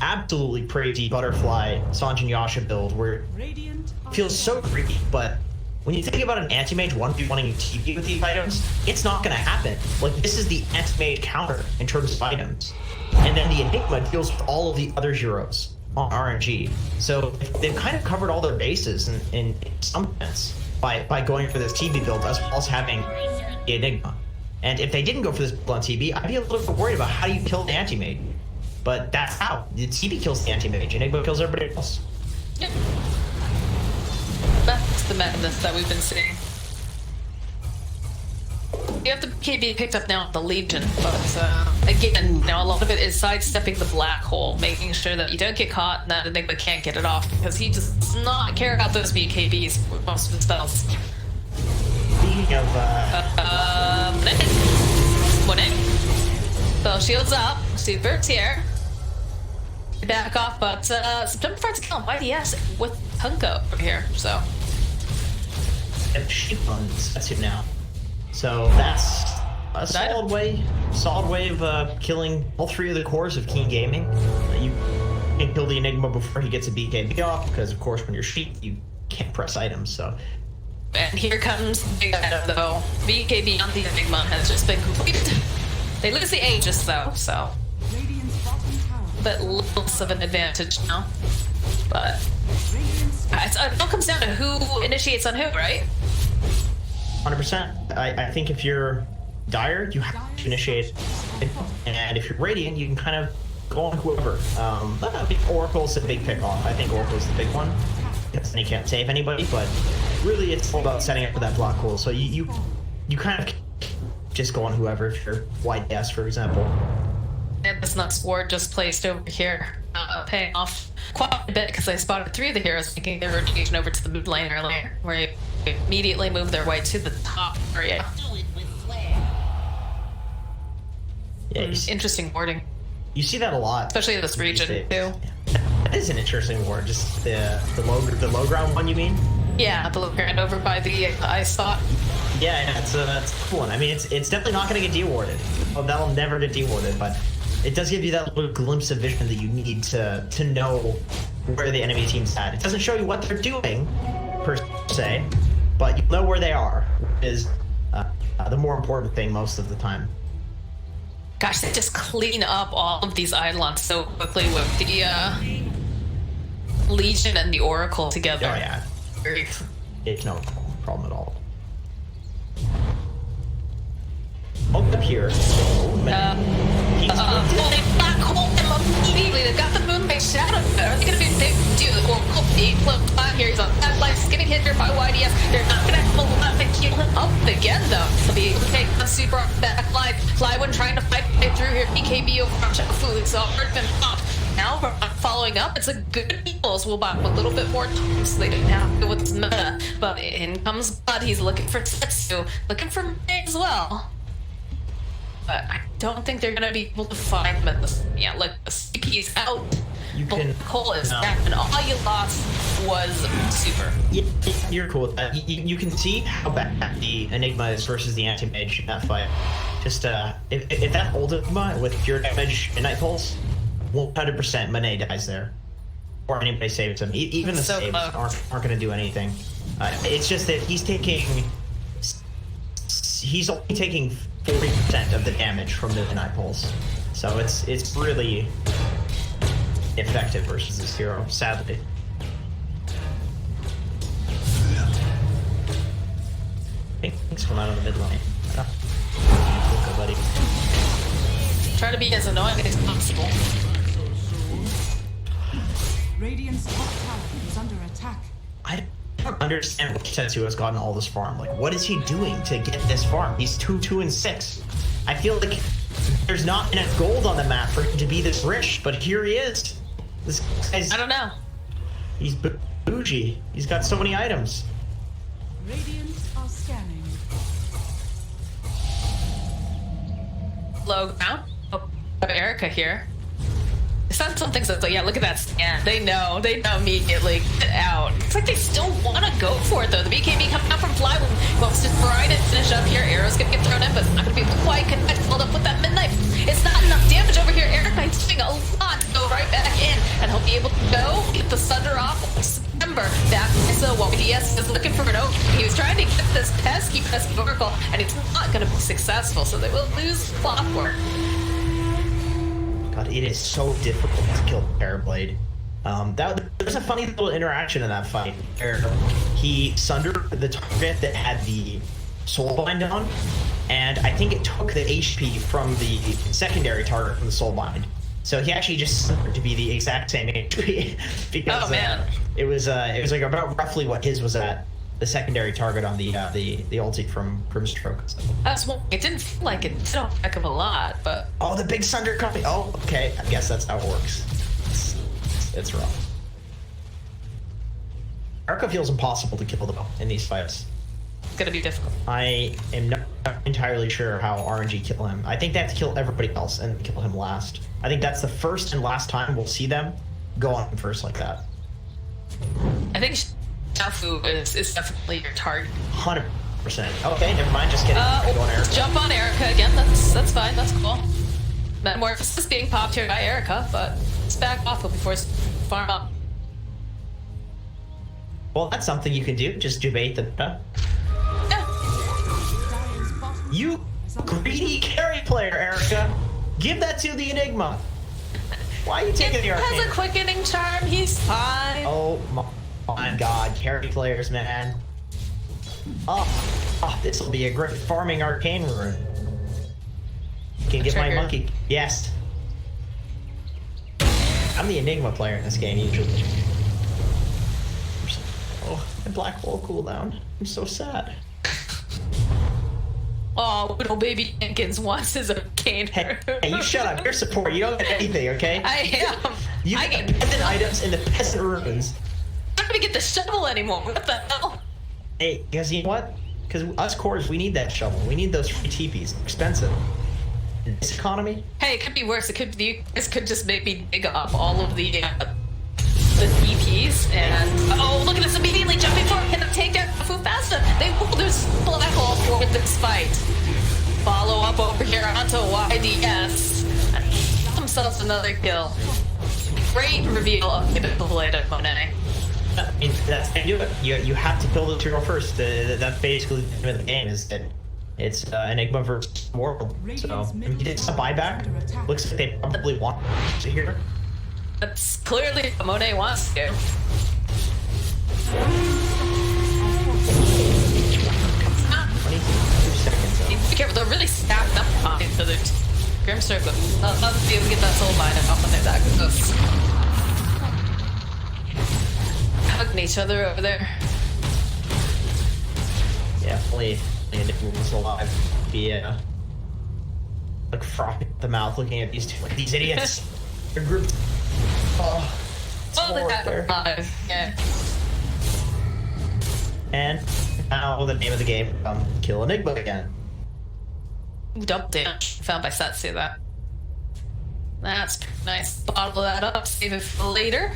absolutely crazy butterfly Sanjin Yasha build where it feels so greedy, but when you think about an anti-mage 1v wanting TP with these items, it's not going to happen. Like, this is the anti-mage counter in terms of items. And then the Enigma deals with all of the other heroes on RNG. So they've kind of covered all their bases in some sense by going for this TB build as well as having the Enigma. And if they didn't go for this build on TB, I'd be a little bit worried about how do you kill the anti-mage. But that's how. The TB kills the anti-mage, Enigma kills everybody else. Yep. That's the madness that we've been seeing. You have the KB picked up now at the Legion, but again, now a lot of it is sidestepping the black hole, making sure that you don't get caught and that Enigma can't get it off, because he just does not care about those BKBs with most of his spells. Speaking of, One in. So shields up, Super Tier. Back off, but September tries to kill him. YDS with Hunko over here, so. She runs, that's it now. So that's a solid way of killing all three of the cores of Keen Gaming. can kill the Enigma before he gets a BKB off, because of course when you're sheep, you can't press items, so. And here comes the big item though. BKB on the Enigma has just been completed. They lose the Aegis though, so. Radiant's bottom tower. Bit less of an advantage now. But it all comes down to who initiates on who, right? 100%. I think if you're Dire, you have to initiate, and if you're Radiant, you can kind of go on whoever. I think Oracle's a big pick-off. I think Oracle's the big one, because then he can't save anybody, but really it's all about setting up for that block pool. So you kind of just go on whoever if you're White Gas, for example. And this Nux Ward just placed over here, paying off quite a bit because I spotted 3 of the heroes making their rotation over to the mid lane earlier, where they immediately moved their way to the top area. Yeah, Interesting warding, you see that a lot, especially in this region too. Yeah. That is an interesting ward. Just the low ground one, you mean? Yeah, the low ground over by the ice spot. Yeah, it's a cool one. I mean, it's definitely not going to get dewarded. Oh, that'll never get dewarded, but it does give you that little glimpse of vision that you need to know where the enemy team's at. It doesn't show you what they're doing, per se, but you know where they are, which is the more important thing most of the time. Gosh, they just clean up all of these Eidolons so quickly with the Legion and the Oracle together. Oh, yeah. It's no problem at all. Up here. Oh, man. They black hole him immediately. They've got the Moonlight Shadow. Are they going to be able to do the Oracle 8+5 here? He's on that life. He's getting hit here by YDS. They're not going to have a lot to heal him up again, though. He'll be able to take the super back line. Flywind trying to fight through here. BKB over from Shafu. So already been popped. Now we're falling up. It's a good Eagles. We'll buy a little bit more time so they didn't have to go with this meta. But in comes Bud. He's looking for Tetsu. Looking for May as well. But I don't think they're gonna be able to find them at this. Yeah, look, the CP's out. You can. Cole is back, and all you lost was super. Yeah, you're cool with that. You can see how bad the Enigma is versus the Anti-Mage in that fight. Just, if that old Enigma with pure damage and Night Pulse, 100% Monet dies there. Or anybody saves him. Even the So saves close. aren't gonna do anything. It's just that he's only taking 40% of the damage from the Night Pulse. So it's really effective versus this hero, sadly. Thanks for not on the mid lane. Okay, buddy. Try to be as annoying as possible. Radiant's top tower is under attack. I don't understand what Tetsu has gotten all this farm. Like, what is he doing to get this farm? He's 2, and 6. I feel like there's not enough gold on the map for him to be this rich, but here he is. This guy's... I don't know. He's bougie. He's got so many items. Radiant are scanning. Low ground. Oh, Erica here. It's not some things that's like, yeah, look at that scan. They know immediately. Get out. It's like they still want to go for it, though. The BKB coming out from Flywind wants to try to finish up here. Arrow's going to get thrown in, but it's not going to be able to quite connect. Hold up with that midnight. It's not enough damage over here. Eric Knight's doing a lot to go right back in, and he'll be able to go get the Sunder off September. Back so YDS is looking for an oak. He was trying to get this pesky Oracle, and it's not going to be successful, so they will lose Clockwork. God, it is so difficult to kill Parablade. There's a funny little interaction in that fight where he sundered the target that had the Soulbind on, and I think it took the HP from the secondary target from the Soulbind. So he actually just sundered to be the exact same HP because it was like about roughly what his was at. The secondary target on the ulti from Grimstroke. So. That's one. It didn't feel like it did a heck of a lot, but oh, the big Sunder coming. Oh, okay. I guess that's how it works. It's rough. Arca feels impossible to kill though in these fights. it's gonna be difficult. I am not entirely sure how RNG kill him. I think they have to kill everybody else and kill him last. I think that's the first and last time we'll see them go on him first like that. I think Shafu is definitely your target. 100%. Okay, never mind. Just kidding. Go on Erica. Jump on Erica again. That's fine. That's cool. Metamorphosis being popped here by Erica, but Let's back off before it's farm up. Well, that's something you can do. Just debate the. Yeah. Dire's bottom You is under greedy carry player, Erica. Give that to the Enigma. Why are you taking the Has a Arcane? quickening charm. He's fine. Oh my god, carry players, man. Oh, this will be a great farming Arcane rune. Can get my Trigger. monkey. Yes. I'm the Enigma player in this game usually. Oh, my black hole cooldown. I'm so sad. Oh, little baby Jenkins wants his arcane. Hey, you shut up. You're support. You don't get anything, okay? I am. You I get get peasant items and the peasant runes. I'm not gonna get the shovel anymore. What the hell? Hey, because you know what? Because us cores, we need that shovel. We need those free teepees. They're expensive. In this economy? Hey, it could be worse. It could be. This could just make me dig up all of the EPs and oh, look at this! Immediately jumping forward, cannot take down Fu faster. They will lose black hole for this fight. Follow up over here onto YDS. Themselves another kill. Great reveal of the blade of Monet. I mean, that's how you do it. You have to kill the hero first. That's basically the name of the game. Is that it's Enigma versus World. So you did some buyback. Looks like they probably want to here. That's clearly what Monet wants to. 22 seconds. Though. Be careful, they're really stacked up on it for the Grimster, but I'll be able to get that soul bind off when they're back with us. Hugging each other over there. Yeah, only Enigma was alive. Yeah. Like frothing at the mouth, looking at these two, like these idiots. They're grouped. Oh, it's Oh, they more got there. alive. Yeah. And now the name of the game, kill Enigma again. Ooh, double damage. Found by Satsu that. That's nice. Bottle that up, save it for later.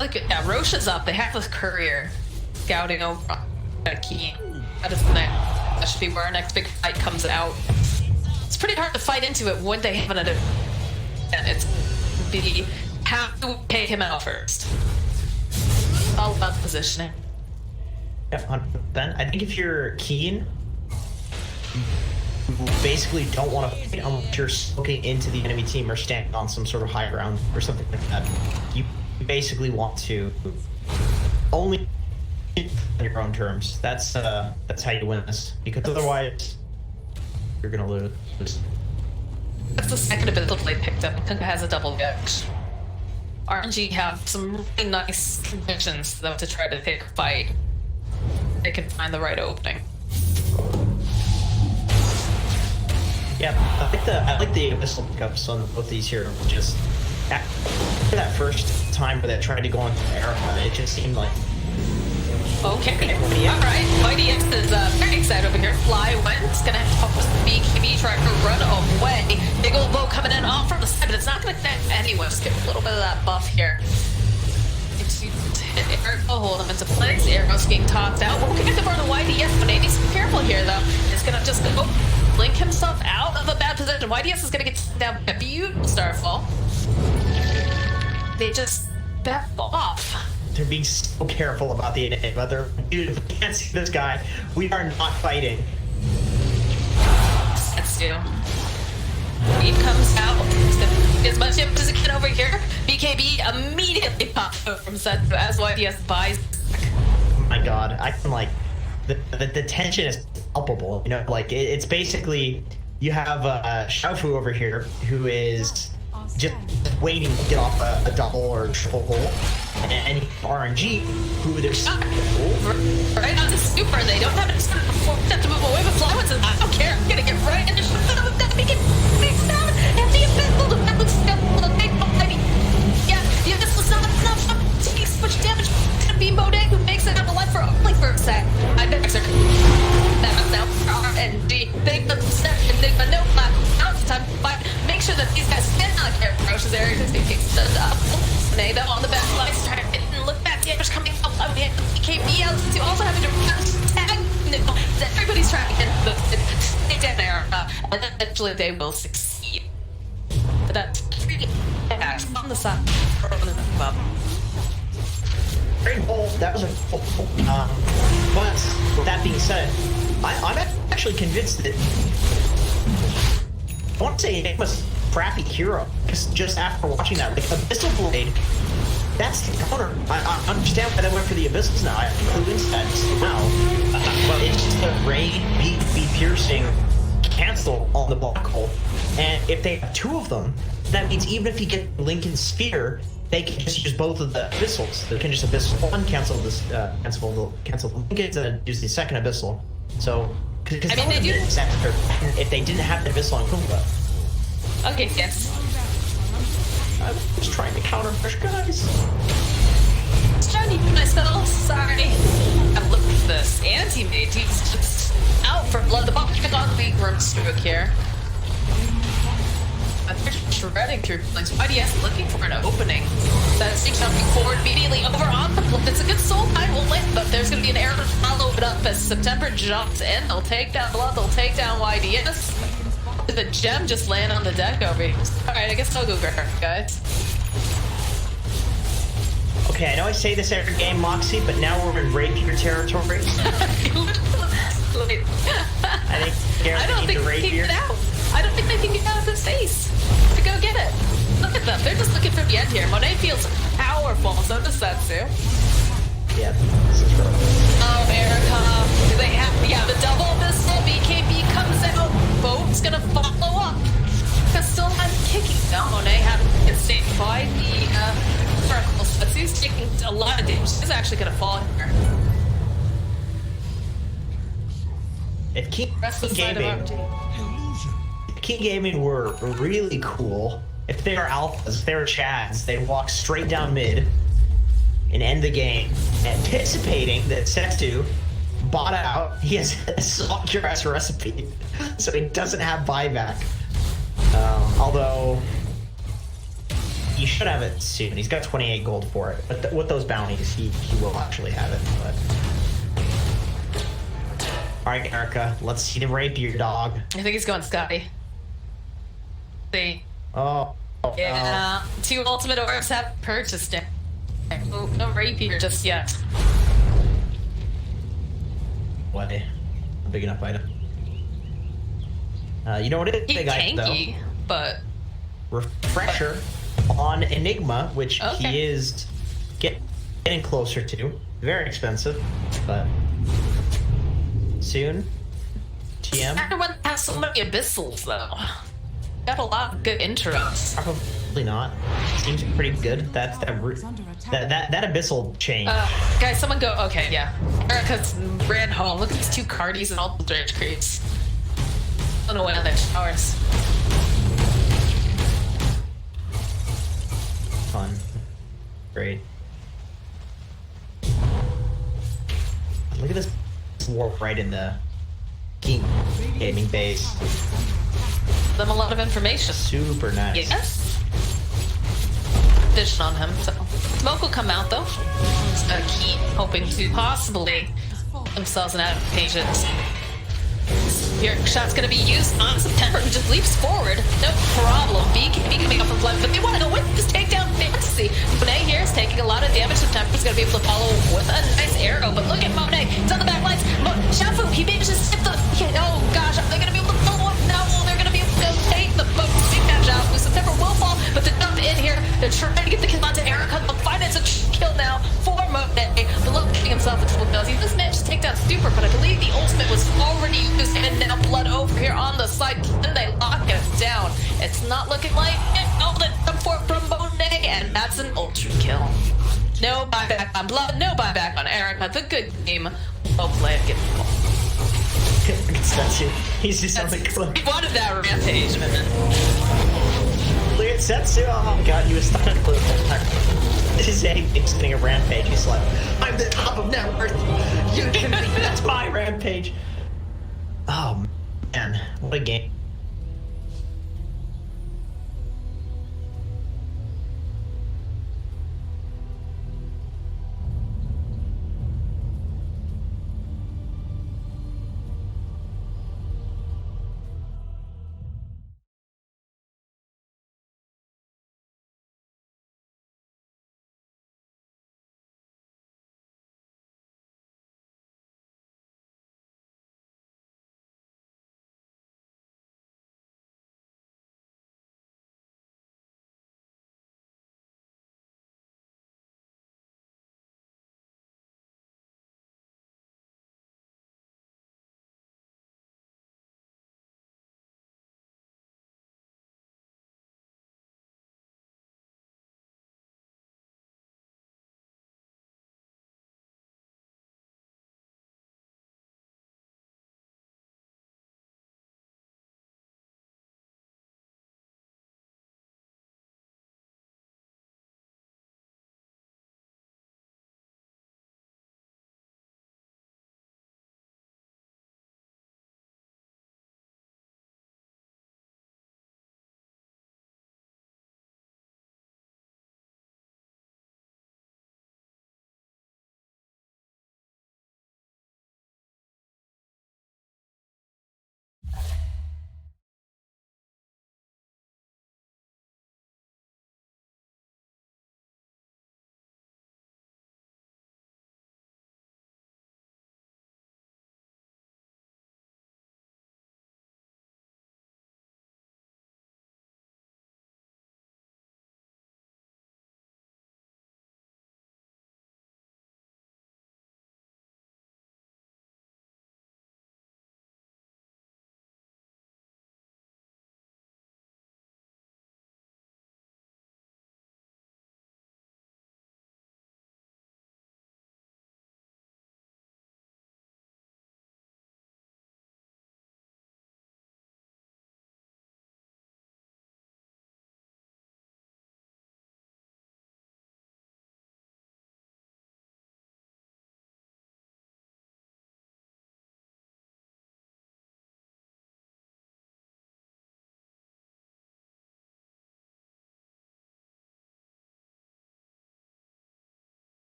Look at yeah, Roche's up. They have this courier scouting over a key. That is that should be where our next big fight comes out. It's pretty hard to fight into it when they have another. And it's be have to take him out first. All about positioning. Yeah, then I think if you're keen, you basically don't want to fight unless you're smoking into the enemy team or standing on some sort of high ground or something like that. You basically want to only on your own terms. That's how you win this, because otherwise you're gonna lose. That's the second ability they picked up. Kunkka has a double reaction. RNG have some really nice conditions though to try to take a fight. They can find the right opening. Yeah, I like the missile pickups on both these here. Just after that first time where they tried to go into Erica, it just seemed like Okay, alright. YDS is very excited over here. Fly wins, gonna help us BKB try to run away. Big old bow coming in off from the side, but it's not gonna connect anyway. Let's get a little bit of that buff here. Arrow hold him into place. Arrow's being tossed out. We'll get the burn of YDS, but he needs to be careful here though. He's gonna just go blink himself out of a bad position. YDS is gonna get down by a beautiful Starfall. They just back off. they're being so careful about the Enigma. They're, dude, if we can't see this guy, we are not fighting. Let's do. Weed comes out. It's gonna as much damage as it can over here. BKB immediately pops out from set as YDS buys. Oh my god, I can like the tension is palpable. You know, like it's basically you have Xiaofu over here who is just waiting to get off a double or triple hole, and RNG who they're right on the super. They don't have any sort of performance to move away, but Fly says, I don't care. I'm gonna get right in the front of that. Make it big down and the invisible. That looks yeah, this was not enough. Taking so much damage. Gonna be Monet who makes it out alive for only for a sec. I bet sir. That now RNG. They step and they no black. Now's the time to fight. Make sure that these guys stand on the Roche's area because they picked the up. Monet though on the back line trying to look back. The others coming up. We have BKB out to also having to tag. Everybody's trying to get the down there, and eventually they will succeed. But that's 3 on the side. Bob. Great goal. That was a but with that being said, I'm actually convinced that I want to say Enigma's crappy hero. Just after watching that, like Abyssal Blade, that's the counter. I understand why they went for the Abyssals now. I clue into that now. But it's just the Ray be piercing cancel on the black hole. And if they have two of them, that means even if you get Lincoln's Sphere, they can just use both of the Abyssals. They can just Abyssal one, cancel this, cancel the Lincoln's, and use the second Abyssal. So, because I mean, they do. If they didn't have the Abyssal on Kumba. Okay, yes. I'm just trying to counter push, guys. Trying to use myself. Sorry. I'm looking at this anti-mage. He's just out for blood. The ball kick on the room stroke here. They're shredding through things. YDS looking for an opening. That's jumping forward immediately over on the blood. It's a good soul time will win, but there's going to be an error to follow it up as September jumps in. They'll take down blood. They'll take down YDS. The gem just land on the deck over here. Alright, I guess I'll go grab her, guys. Okay, I know I say this every game, Moxie, but now we're in Rapier territory. I don't think they can get out. I don't think they can get out of this face. To go get it. Look at them. They're just looking for the end here. Monet feels powerful. So does Setsu. Yeah, this is rough. Oh, Erica. Do they have? Yeah, the double missile. BKB comes out. Boat's gonna follow up. Because still has kicking. Now Monet having to get saved by the circle. Setsu's taking a lot of damage. She's actually gonna fall here. If King Gaming were really cool, if they were alphas, if they were chads, they'd walk straight down mid and end the game, anticipating that Setsu bought out. He has a salt grass recipe, so he doesn't have buyback. Although he should have it soon. He's got 28 gold for it, but with those bounties, he will actually have it. But all right, Erica, let's see the rapier dog. I think he's going Scotty. See. Oh. Yeah. 2 ultimate orbs have purchased it. No rapier just yet. What a big enough item. You know what it is? He's Big item, tanky, though. but Refresher on Enigma, which he is getting closer to. Very expensive, but soon. TM. Everyone has so many abyssals though. Got a lot of good intros. Probably not. Seems pretty good. That abyssal change. Guys, someone go. Okay, yeah. Erica's ran home. Look at these 2 cardies and all the rage creeps. I don't know what other showers. Fun. Great. Look at this warp right in the King Gaming base. Them a lot of information. Super nice. Yes. Vision on him. So smoke will come out though. Keep hoping to possibly themselves an advantageous. Your shot's gonna be used on September, who just leaps forward. No problem. BKB coming up from left, but they want to go with this takedown fantasy. Monet here is taking a lot of damage. September's gonna be able to follow with a nice arrow, but look at Monet. He's on the back lines. Shafu, he manages to hit the. Oh gosh, are they gonna be able to follow up? No, they're gonna be able to take the boat. Take that Shafu. September will fall, but they're not in here. They're trying to get the kill onto Erica. The fight is a kill now for Monet. Blood himself a triple kills. He just managed to take down Stupor, but I believe the ultimate was already used, and now blood over here on the side. Then they lock it down. It's not looking like it. Oh, the jump for from Monet, and that's an ultra kill. No buyback on blood, no buyback on Erica. The good game. Well played. Get the ball. Setsu. He's just on the clip. He wanted that rampage, man. Look at Setsu. Oh my god, he was stuck on the clip. This is Eddie's getting a rampage. He's like, I'm the top of net worth. You can be. That's my rampage. Oh man, what a game.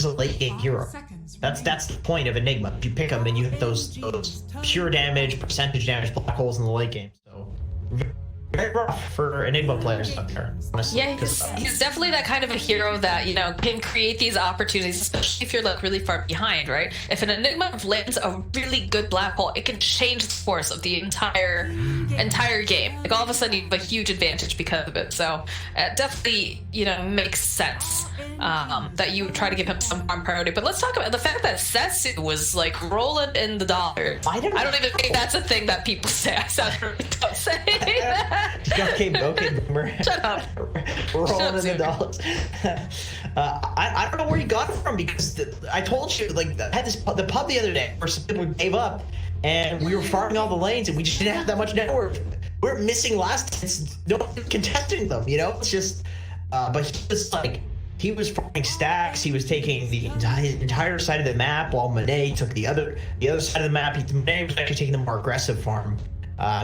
is a late game hero. That's the point of Enigma. If you pick them and you hit those pure damage, percentage damage black holes in the late game. So very rough for Enigma players out there, honestly. Yeah, he's definitely that kind of a hero that, you know, can create these opportunities, especially if you're like really far behind, right? If an Enigma lands a really good black hole, it can change the course of the entire game. Like all of a sudden you have a huge advantage because of it. So it definitely, you know, makes sense that you would try to give him some farm priority. But let's talk about the fact that Setsu was like rolling in the dollars. I don't even think that's a thing that people say. I sound really dumb saying that. Okay, boomer. Shut up. Rolling in the dollars. I don't know where he got it from because I told you, like, I had the pub the other day where some people gave up and we were farming all the lanes and we just didn't have that much network. We were missing last hits, no one contesting them, you know? It's just, but he was farming stacks. He was taking the entire side of the map while Monet took the other side of the map. Monet was actually taking the more aggressive farm.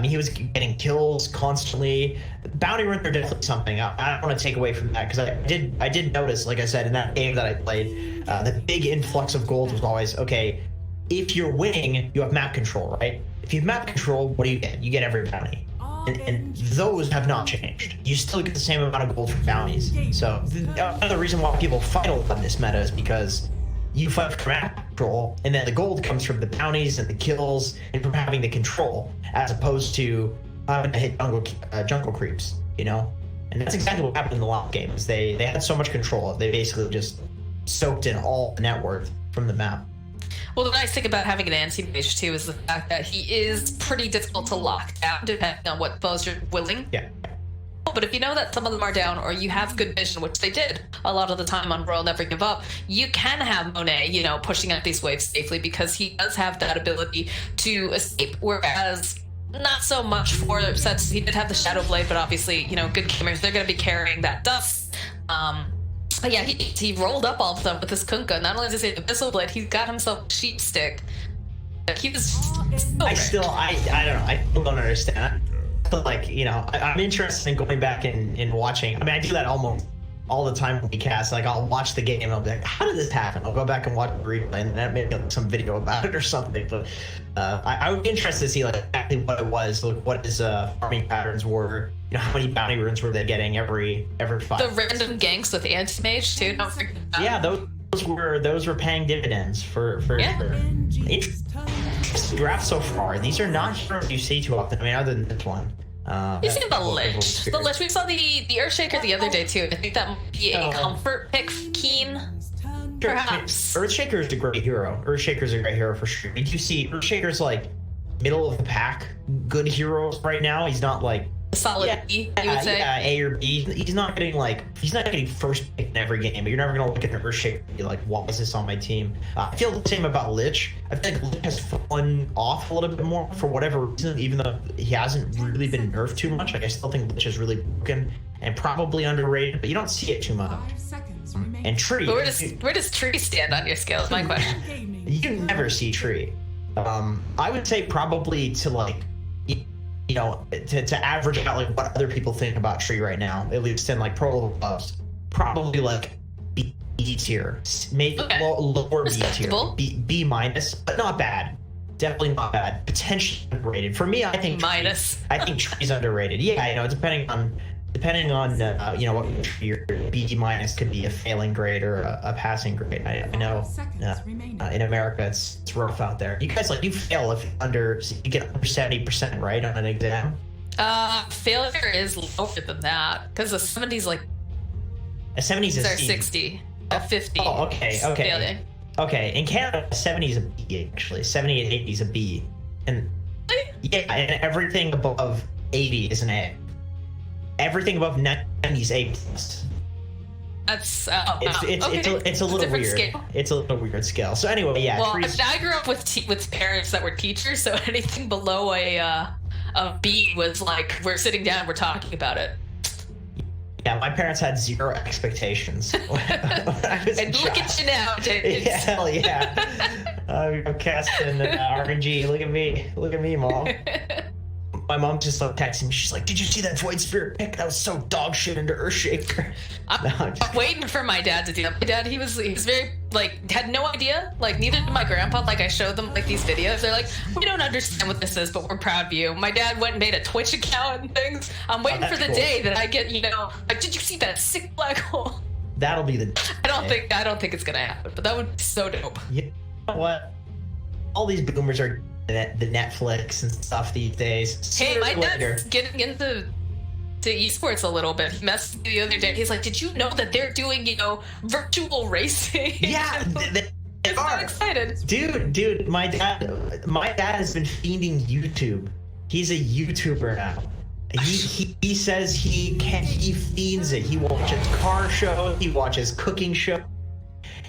He was getting kills constantly. Bounty runs are definitely something. I don't want to take away from that because I did notice, like I said, in that game that I played, the big influx of gold was always, okay, if you're winning, you have map control, right? If you have map control, what do you get? You get every bounty. And those have not changed. You still get the same amount of gold for bounties. So another reason why people fight a lot in this meta is because you fight for map control, and then the gold comes from the bounties and the kills and from having the control, as opposed to having to hit jungle creeps, you know? And that's exactly what happened in the last game, is they had so much control, they basically just soaked in all the net worth from the map. Well, the nice thing about having an anti-mage too is the fact that he is pretty difficult to lock down depending on what foes you're willing. Yeah. But if you know that some of them are down or you have good vision, which they did a lot of the time on Royal Never Give Up, you can have Monet, you know, pushing out these waves safely because he does have that ability to escape, whereas not so much for sets. He did have the Shadow Blade, but obviously, you know, good gamers, they're going to be carrying that dust. But yeah, he rolled up all of them with his Kunkka. Not only does he have the Missile Blade, he's got himself a Sheep Stick. He was I don't know. I still don't understand. But like, you know, I'm interested in going back and watching. I mean, I do that almost all the time when we cast. Like, I'll watch the game and I'll be like, how did this happen? I'll go back and watch the replay and then maybe like some video about it or something. But I would be interested to see like exactly what it was, like what his farming patterns were. You know, how many bounty runes were they getting every fight? The random ganks with anti-mage too. Don't forget that. Yeah, those were paying dividends for Yeah. sure. Interesting draft so far. These are not heroes you see too often. I mean, other than this one. You see the Lich. The Lich. We saw the Earthshaker the other day too. I think that might be a comfort pick. Keen, perhaps. Earthshaker is a great hero. Earthshaker's a great hero for sure. Did you see Earthshaker's like middle of the pack good heroes right now? He's not like Solid B, you would say. Yeah, A or B. He's not getting first pick in every game, but you're never gonna look at an Earthshaker and be like, why is this on my team? I feel the same about Lich. I feel like Lich has fallen off a little bit more for whatever reason, even though he hasn't really been nerfed too much. Like, I still think Lich is really broken and probably underrated, but you don't see it too much. And Tree. But where does Tree stand on your scale is my question. You never see Tree. I would say probably to like, you know, to average out like what other people think about Tree right now, at least in like pro level buffs, probably like B tier, maybe lower B tier, B minus, but not bad. Definitely not bad. Potentially underrated. For me, I think minus. I think Tree's underrated. Yeah, you know, depending on you know, what your B minus could be a failing grade or a passing grade. I know in America it's rough out there. You guys you fail if you get under 70%, right, on an exam. Failure is lower than that because the 70s like a 70 is a C. 60, a 50. Oh, okay. Failing. Okay, in Canada, 70 is a B actually. 70 and 80 is a B, and yeah, and everything above 80 is an A. Everything above 90 is A plus. That's it's a little weird. Scale. It's a little weird scale. So anyway, yeah. Well, I grew up with parents that were teachers, so anything below a B was like we're sitting down, we're talking about it. Yeah, my parents had zero expectations. And look at you now, James. Yeah, hell yeah. I'm casting RNG. Look at me, mom. my mom just like texting me. She's like, "Did you see that Void Spirit pick? That was so dog shit into Earthshaker." I'm waiting for my dad to do that. My dad, he was very like had no idea. Like neither did my grandpa. Like I showed them like these videos. They're like, "We don't understand what this is, but we're proud of you." My dad went and made a Twitch account and things. I'm waiting for the day that I get, like, did you see that sick black hole? That'll be the. I don't think it's gonna happen, but that would be so dope. You know what? All these boomers are the Netflix and stuff these days. Hey, my Sooner or later- dad's getting into esports a little bit. He messaged me the other day. He's like, "Did you know that they're doing, virtual racing?" Yeah, they I'm so are. excited. Dude, my dad has been fiending YouTube. He's a YouTuber now. He says he fiends it. He watches car shows. He watches cooking shows.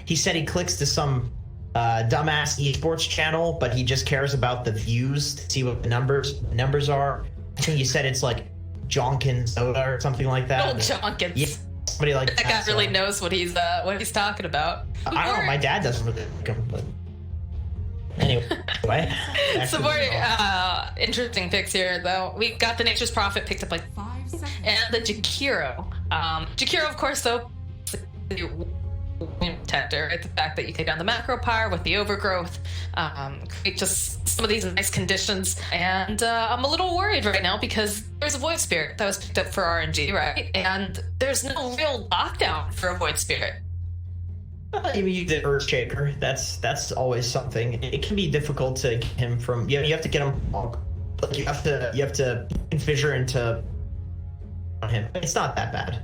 He said he clicks to some dumbass esports channel, but he just cares about the views to see what the numbers are. I think he said it's like Jonkins Dota or something like that. Old Jonkins. Yeah, somebody like That guy really knows what he's talking about. I don't know. My dad doesn't really like him, but anyway. Some more interesting picks here, though. We got the Nature's Prophet picked up 5 seconds. and the Jakiro. Jakiro, of course, though, tender, right? The fact that you take down the macro pyre with the overgrowth, create just some of these nice conditions. And I'm a little worried right now because there's a Void Spirit that was picked up for RNG, right? And there's no real lockdown for a Void Spirit. I mean, you did Earthshaker. That's always something. It can be difficult to get him from. You have to get him. Like you have to fissure into him. It's not that bad.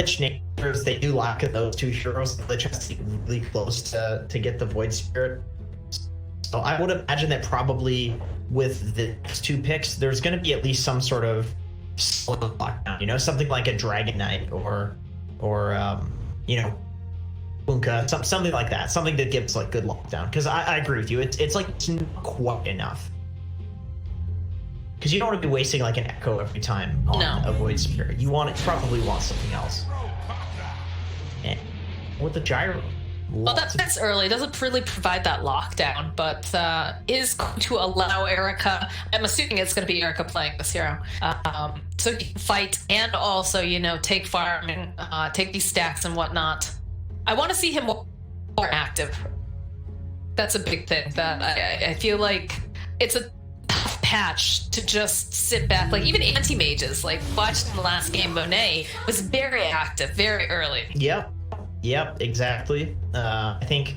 Lich Natures, they do lack of those two heroes. Lich has to be really close to get the Void Spirit. So I would imagine that probably with the next two picks, there's going to be at least some sort of solid lockdown. Something like a Dragon Knight or Bunka, something like that. Something that gives like good lockdown. Because I agree with you. It's like it's not quite enough. Because you don't want to be wasting like an Echo every time on a Void Spirit. You probably want something else. And with the Gyro. Well, that's early. It doesn't really provide that lockdown, but is going to allow Erica. I'm assuming it's going to be Erica playing this hero. So he can fight and also, take farm and take these stacks and whatnot. I want to see him more active. That's a big thing. That I feel like it's a tough patch to just sit back. Like even anti-mages, like watched in the last game, Monet was very active, very early. Yep, exactly. I think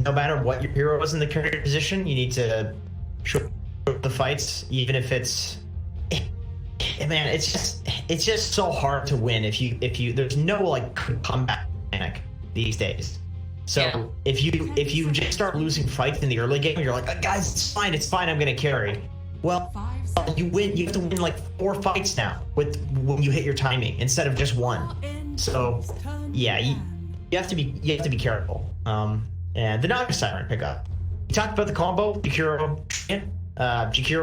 no matter what your hero is in the current position, you need to show the fights, even if it's. Man, it's just so hard to win if you there's no like comeback mechanic these days. So if you just start losing fights in the early game, you're like, guys, it's fine, I'm gonna carry. Well, you have to win like 4 fights now when you hit your timing instead of just 1. So yeah, you have to be careful. And the Naga Siren pickup. We talked about the combo Jakiro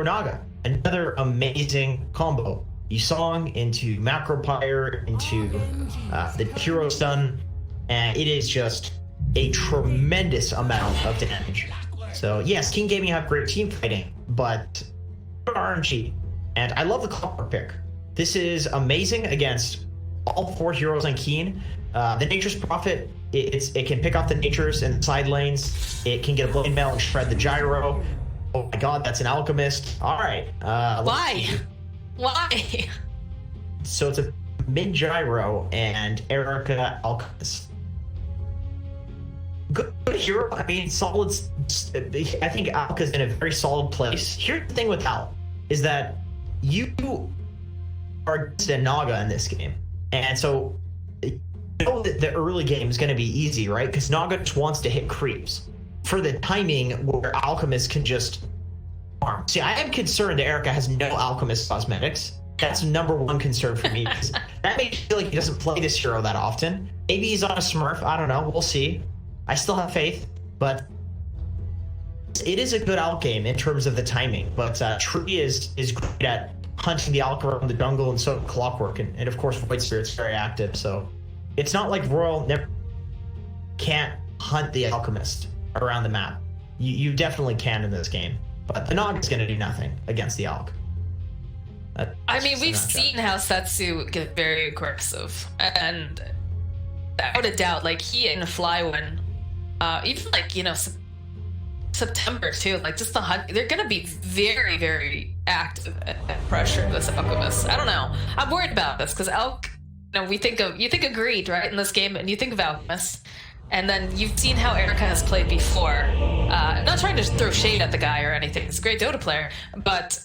Naga, another amazing combo. Yusong into Macro Pyre into the Jakiro stun, and it is just a tremendous amount of damage. So yes, King Gaming have great team fighting, but RNG, and I love the Clockwork pick. This is amazing against all 4 heroes on Keen. The Nature's Prophet, it can pick off the Natures in the side lanes. It can get a Blade Mail and shred the Gyro. Oh my god, that's an Alchemist. All right. Why? So it's a mid Gyro and Erica Alchemist. Good hero. I mean, solid. I think Alka's in a very solid place. Here's the thing with Al is that you are against a Naga in this game, and so you know that the early game is going to be easy, right? Because Naga just wants to hit creeps for the timing where Alchemist can just farm. See, I am concerned that Erica has no Alchemist cosmetics. That's number one concern for me because that makes me feel like he doesn't play this hero that often. Maybe he's on a Smurf. I don't know. We'll see. I still have faith, but it is a good alt game in terms of the timing. But Tree is great at hunting the Alk around the jungle, and so Clockwork, and of course Void Spirit's very active. So it's not like Royal never can't hunt the Alchemist around the map. You definitely can in this game. But the Nog is going to do nothing against the Alk. I mean, we've seen how Setsu get very aggressive, and without a doubt, like he and Flywin, even like September too, like just the hunt, they're gonna be very, very active at pressuring this Alchemist. I don't know. I'm worried about this because Alk, you think of Greed, right, in this game, and you think of Alchemist, and then you've seen how Erica has played before. I'm not trying to throw shade at the guy or anything. He's a great Dota player, but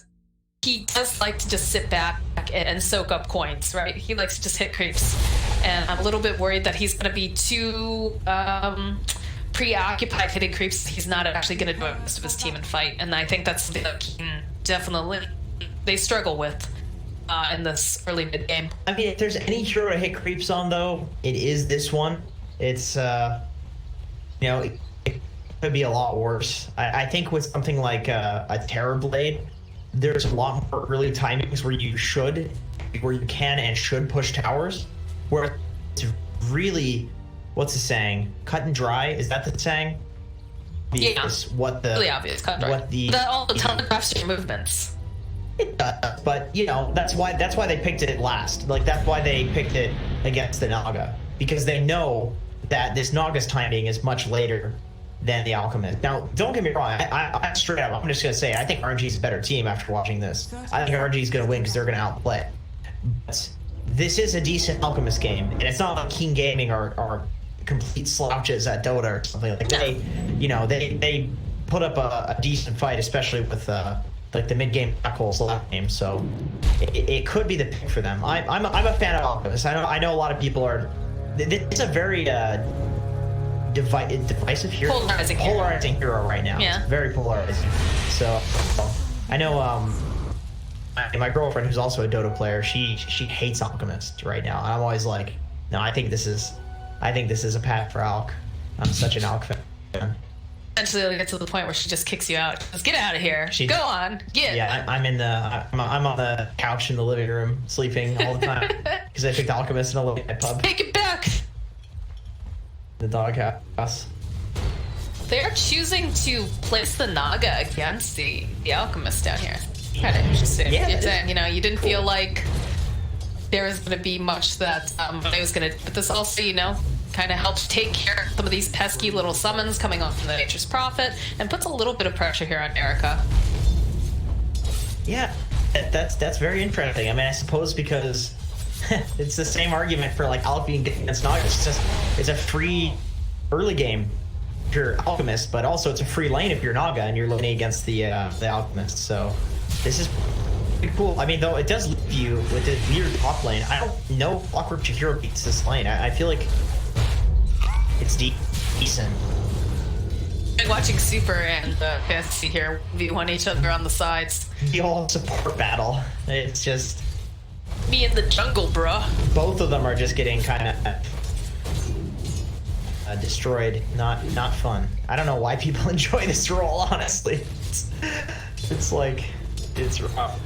he does like to just sit back and soak up coins, right? He likes to just hit creeps, and I'm a little bit worried that he's gonna be too preoccupied hitting creeps. He's not actually going to do it most of his team and fight, and I think that's something that Keaton definitely they struggle with in this early mid game. I mean, if there's any hero to hit creeps on, though, it is this one. It's it could be a lot worse. I think with something like a Terror Blade, there's a lot more early timings where you can and should push towers, where it's really, what's the saying? Cut and dry? Is that the saying? Because really obvious. Cut and dry. That all telegraphs your movements. It does, but that's why they picked it last. Like that's why they picked it against the Naga, because they know that this Naga's timing is much later than the Alchemist. Now, don't get me wrong. I straight up, I'm just gonna say I think RNG is a better team after watching this. I think RNG is gonna win because they're gonna outplay. But this is a decent Alchemist game, and it's not like King Gaming are complete slouches at Dota or something like that. They put up a decent fight, especially with like the mid game black holes last game. So it could be the pick for them. I'm a fan of Alchemist. I know a lot of people are. It's a very divisive hero, polarizing hero right now. Yeah, it's very polarizing. So I know my girlfriend, who's also a Dota player, she hates Alchemist right now. And I'm always like, no, I think this is a path for Alk. I'm such an Alk fan. Eventually, it'll get to the point where she just kicks you out. Just get out of here. Go on. Get. Yeah, I'm on the couch in the living room sleeping all the time because I picked Alchemist in a little pub. Take it back. The doghouse. They're choosing to place the Naga against the Alchemist down here. Kind of interesting. Yeah, You're saying, you didn't feel like there was going to be much that I was going to, but this also, kind of helps take care of some of these pesky little summons coming off from the Nature's Prophet and puts a little bit of pressure here on Erica. Yeah, that's very interesting. I mean, I suppose because it's the same argument for like Alk being against Naga. It's a free early game if you're Alchemist, but also it's a free lane if you're Naga and you're laning against the Alchemist. So this is pretty cool. I mean, though, it does leave you with this weird top lane. I don't know if Clockwork Chihiro beats this lane. I feel like it's decent. Watching Super and Fantasy here V1 each other on the sides. The whole support battle. It's just me in the jungle, bruh. Both of them are just getting kind of destroyed. Not fun. I don't know why people enjoy this role. Honestly, it's rough.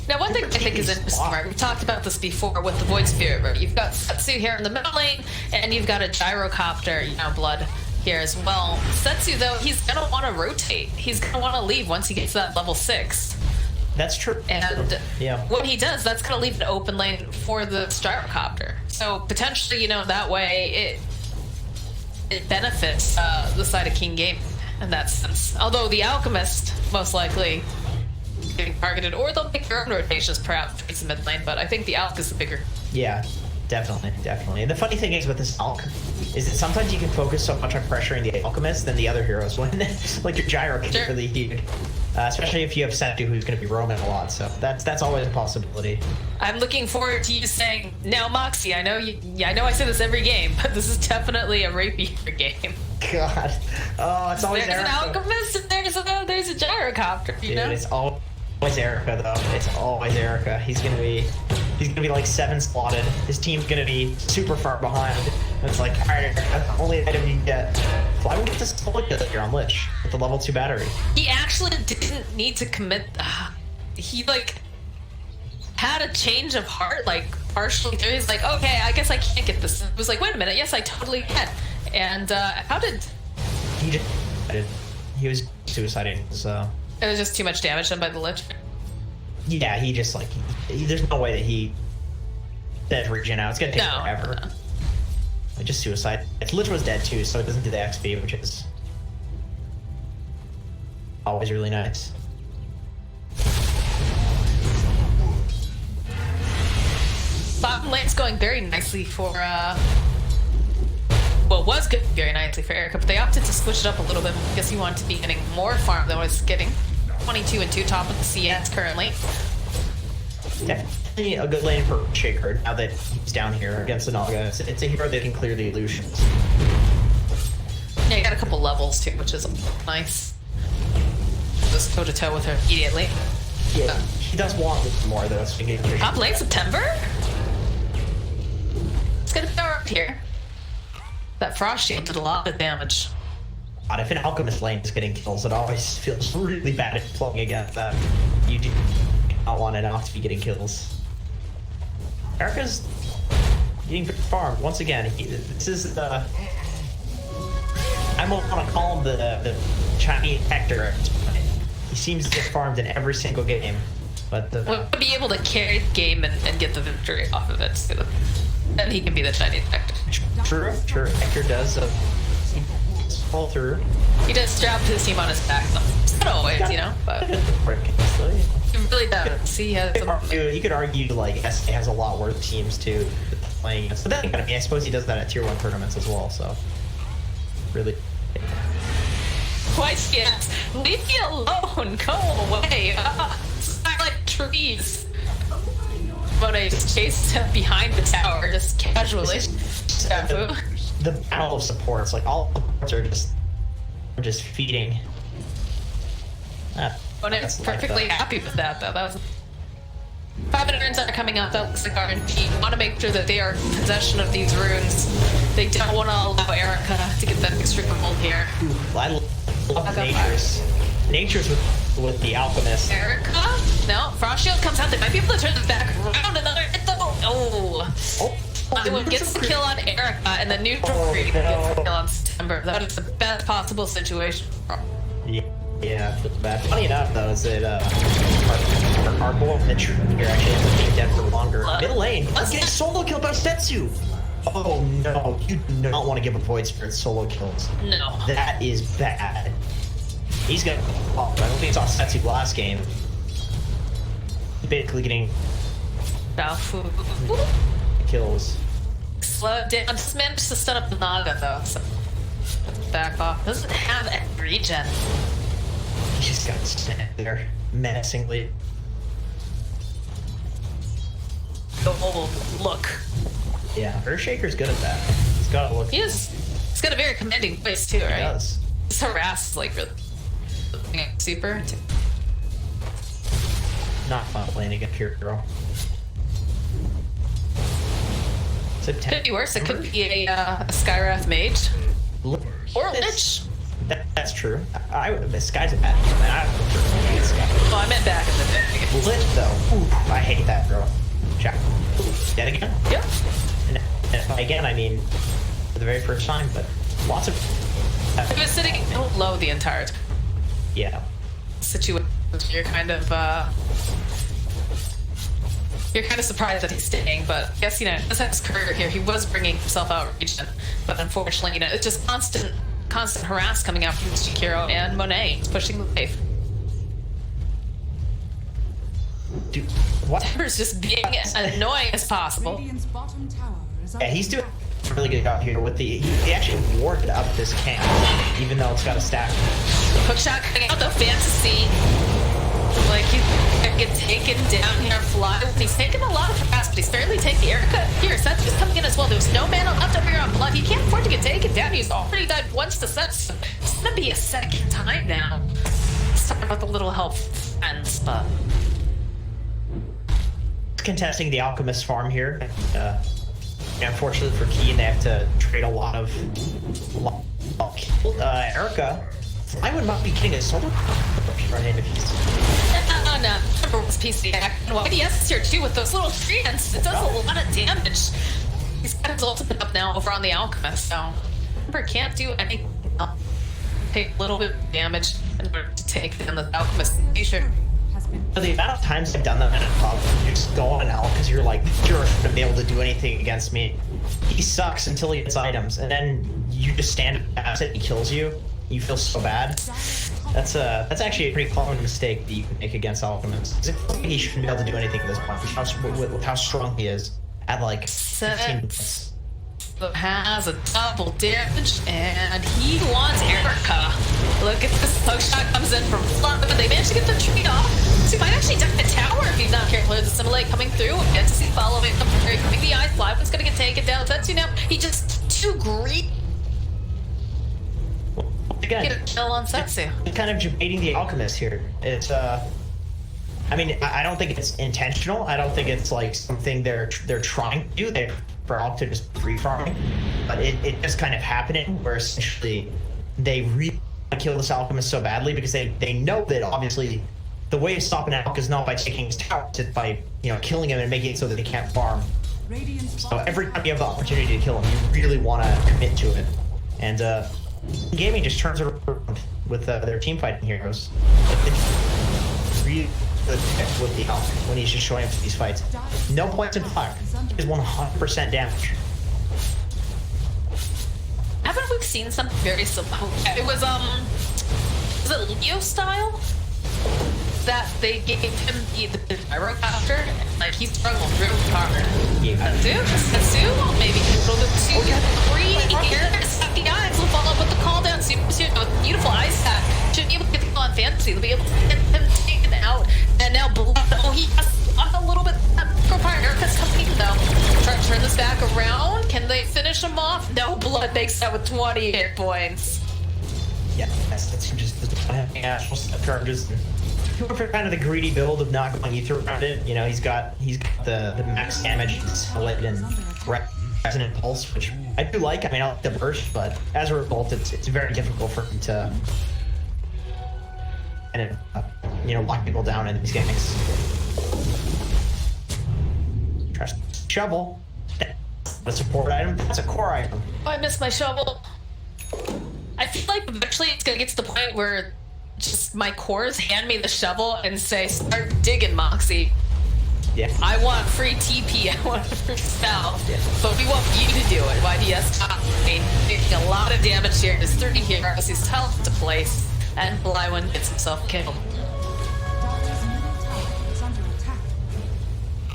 Now, one thing I think is interesting, right? We talked about this before with the Void Spirit, right? You've got Setsu here in the middle lane, and you've got a Gyrocopter, Blood here as well. Setsu, though, he's going to want to rotate. He's going to want to leave once he gets to that level 6. That's true. And yeah, when he does, that's going to leave an open lane for the Gyrocopter. So potentially, that way it benefits the side of King Game in that sense. Although the Alchemist, most likely, getting targeted, or they'll make their own rotations perhaps towards the mid lane, but I think the Alk is the bigger. Yeah, definitely. And the funny thing is with this Alk is that sometimes you can focus so much on pressuring the Alchemist than the other heroes when like your Gyro can get really heated. Especially if you have Setsu who's going to be roaming a lot, so that's always a possibility. I'm looking forward to you saying, now Moxie, I know I say this every game, but this is definitely a Rapier game. God. Oh, it's always There's Erica. An Alchemist and there's a Gyrocopter, Dude, it's always Erica though. It's always Erica. He's gonna be like 7 slotted. His team's gonna be super far behind. And it's like, alright, that's the only item you can get. Why would get this solo kill here on Lich with the level 2 battery? He actually didn't need to commit. He had a change of heart, partially through. He's like, okay, I guess I can't get this. It was like, wait a minute, yes, I totally can. And how did he was suiciding, so It was just too much damage done by the Lich. Yeah, he just like there's no way that he does regen out. It's gonna take forever. No. Like, just suicide. Lich was dead too, so it doesn't do the XP, which is always really nice. Bottom lane's going very nicely for well, was good very nicely for Erica, but they opted to switch it up a little bit because he wanted to be getting more farm than what he's getting. 22 and 2 top of the CS currently. Definitely a good lane for Shaker now that he's down here against an Olga. It's a hero that can clear the illusions. Yeah, he got a couple levels too, which is nice. Just toe to toe with her immediately. Yeah, he does want more though. So he can Top late September? It's gonna go up here. That Frost Shield did a lot of damage. God, if an Alchemist lane is getting kills, it always feels really bad if playing against that. You do not want it not to be getting kills. Erica's getting farmed once again. This is the I won't want to call him the Chinese Hector. He seems to get farmed in every single game, but We'll be able to carry the game and get the victory off of it. So then he can be the Chinese Hector. True. Hector does fall through. He does strap his team on his back, though. It's not always, you know, but he really does. He has You could argue like SA has a lot worse teams too playing against. But then I suppose he does that at tier 1 tournaments as well. So really. Quite yes. Leave me alone. Go away. I like trees. But I just chased him behind the tower, just casually. The battle of supports, like all supports are just feeding. Bonet's perfectly happy with that, though. That was 5 runes are coming up. That looks like RNG. Want to make sure that they are in possession of these runes. They don't want to allow Erica to get that extra gold here. I love Nature's. Nature's with the Alchemist. Erica? No, Frost Shield comes out. They might be able to turn them back around another hit, though. Oh. Iwan gets the kill on Erica, and the neutral creep gets the kill on September. That is the best possible situation. Yeah, feels bad. Funny enough, though, is that our boy Mitch here actually ends up being dead for longer. Middle lane, let's get solo killed by Setsu. Oh no, you do not want to give a Void Spirit solo kills. No. That is bad. He's gonna. Oh, I don't think it's off Setsu last game. Basically getting kills. Slow down. Just managed to stun up the Naga though. So back off. Doesn't have any regen. He just got snapped there menacingly. Oh, look. Yeah, Earthshaker's good at that. He's got a look. He is. He's got a very commanding voice too, right? He does. He's harassed like really. Super. Not fun playing against pure hero. Could be worse. It could be a Skywrath mage. Or a Lich. That's true. Sky's a bad one. I prefer Sky. Oh, I meant back in the day. Lit though. Ooh, I hate that girl. Check. Dead again? Yep. And by again, I mean for the very first time, but lots of. He was sitting low the entire time. Yeah. Situation. You're kind of surprised that he's staying, but I guess, you know, this his career here. He was bringing himself out region, but unfortunately, you know, it's just constant harass coming out from Shikiro and Monet. It's pushing the wave. Dude, what? Temper's just being as annoying as possible. Radiant's bottom tower is Yeah, he's doing a really good job here with the. He actually warded up this camp, even though it's got a stack. Hook shot cutting out the fantasy. Like, he's gonna get taken down here, fly. He's taking a lot of harass, but he's barely taking Erica here. Seth's just coming in as well. There's no mana left up here on blood. He can't afford to get taken down. He's already died once to Seth. It's gonna be a second time now. Sorry about the little help friends, but. Contesting the Alchemist farm here. Unfortunately for Keen, they have to trade a lot of. Erica, I would not be kidding a solo run into No. Remember what's PC action? Well, yes, is here too with those little treants. It does a lot of damage. He's got his ultimate up now over on the Alchemist, so remember, can't do anything else. take a little bit of damage in order to take down the Alchemist Station. Has been The amount of times I've done that in a pub, you just go on L because you're like, you're not gonna be able to do anything against me. He sucks until he gets items, and then you just stand past it, he kills you. You feel so bad. That's actually a pretty common mistake that you can make against Alchemists. He shouldn't be able to do anything at this point with how strong he is at like 15 minutes. Has a double damage, and he wants Erica. Look at this poke shot comes in from Flood, but they managed to get the tree off. So he might actually duck the tower if he's not careful. There's a Simulate coming through. We'll get to see following up very quick. The Ice Fly was gonna get taken down. That's now. He just too greedy. Again, Get a kill on Setsu. kind of debating the Alchemist here. It's I mean, I don't think it's intentional. I don't think it's like something they're trying to do. They're to just free farming, but it just kind of happening where essentially they really want to kill this Alchemist so badly because they know that obviously the way of stopping Alch is not by taking his tower, it's by killing him and making it so that he can't farm. So every time you have the opportunity to kill him, you really want to commit to it. And gaming just turns it around with their team fighting heroes. Really good pick with the Alch when he's just showing up to these fights. No points in fire. Is 100% damage. Haven't we seen something very similar? It was it Leo style? That they gave him the gyrocopter, and like he struggled really hard. Yeah. Setsu, maybe a little bit too free here. The eyes will follow up with the call down. Super soon with beautiful ice attack. Should be able to get the kill on Fantasy. They'll be able to get him taken out. And now he has a little bit. Micropire Erica's coming in though. Try to turn this back around. Can they finish him off? No, Blood makes that with 20 hit points. Yeah, that's just having actual step charges. For kind of the greedy build of not going ether around it, he's got the max damage, split and resonant pulse, which I do like. I mean, I like the burst, but as a result, it's very difficult for him to lock people down in these games. Trust shovel. That's a support item. That's a core item. Oh, I missed my shovel. I feel like eventually it's gonna get to the point where just my cores hand me the shovel and say, start digging, Moxie. Yeah. I want free TP, I want free spell. Yeah. But we want you to do it. YDS top lane, taking a lot of damage here. There's 30 heroes, he's held to place, and Blywen gets himself killed. Dire's middle tower is under attack.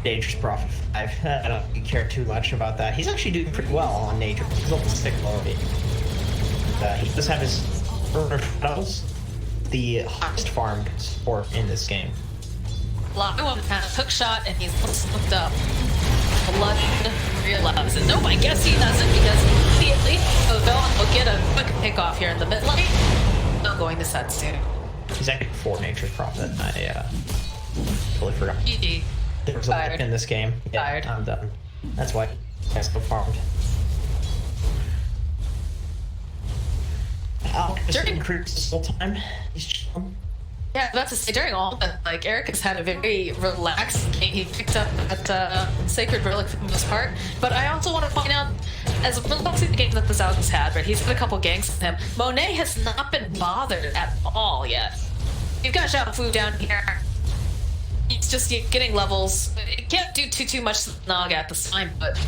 Nature's Prophet 5. I don't really care too much about that. He's actually doing pretty well on Nature. He's level 6 already. He does have his Earner Shadows, the highest farmed support in this game. Blywen kind of took shot and he's looked up. Blood realizes it. Nope, I guess he doesn't because immediately we'll get a quick pick off here in the mid lane. Not going to Setsu. He's actually 4 Nature's Prophet. I totally forgot. GG. There was a lick in this game. Yeah, Tired. I'm done. That's why I still farmed. Just increase this whole time. He's chilling. Yeah, I was about to say, during all that, like, Eric has had a very relaxed game. He picked up at Sacred Relic for the most part. But I also want to point out, as relaxing the game that this Alex had, right, he's had a couple ganks with him. Monet has not been bothered at all yet. You've got Xiaofu down here. He's just getting levels. It can't do too much to Naga at this time, but...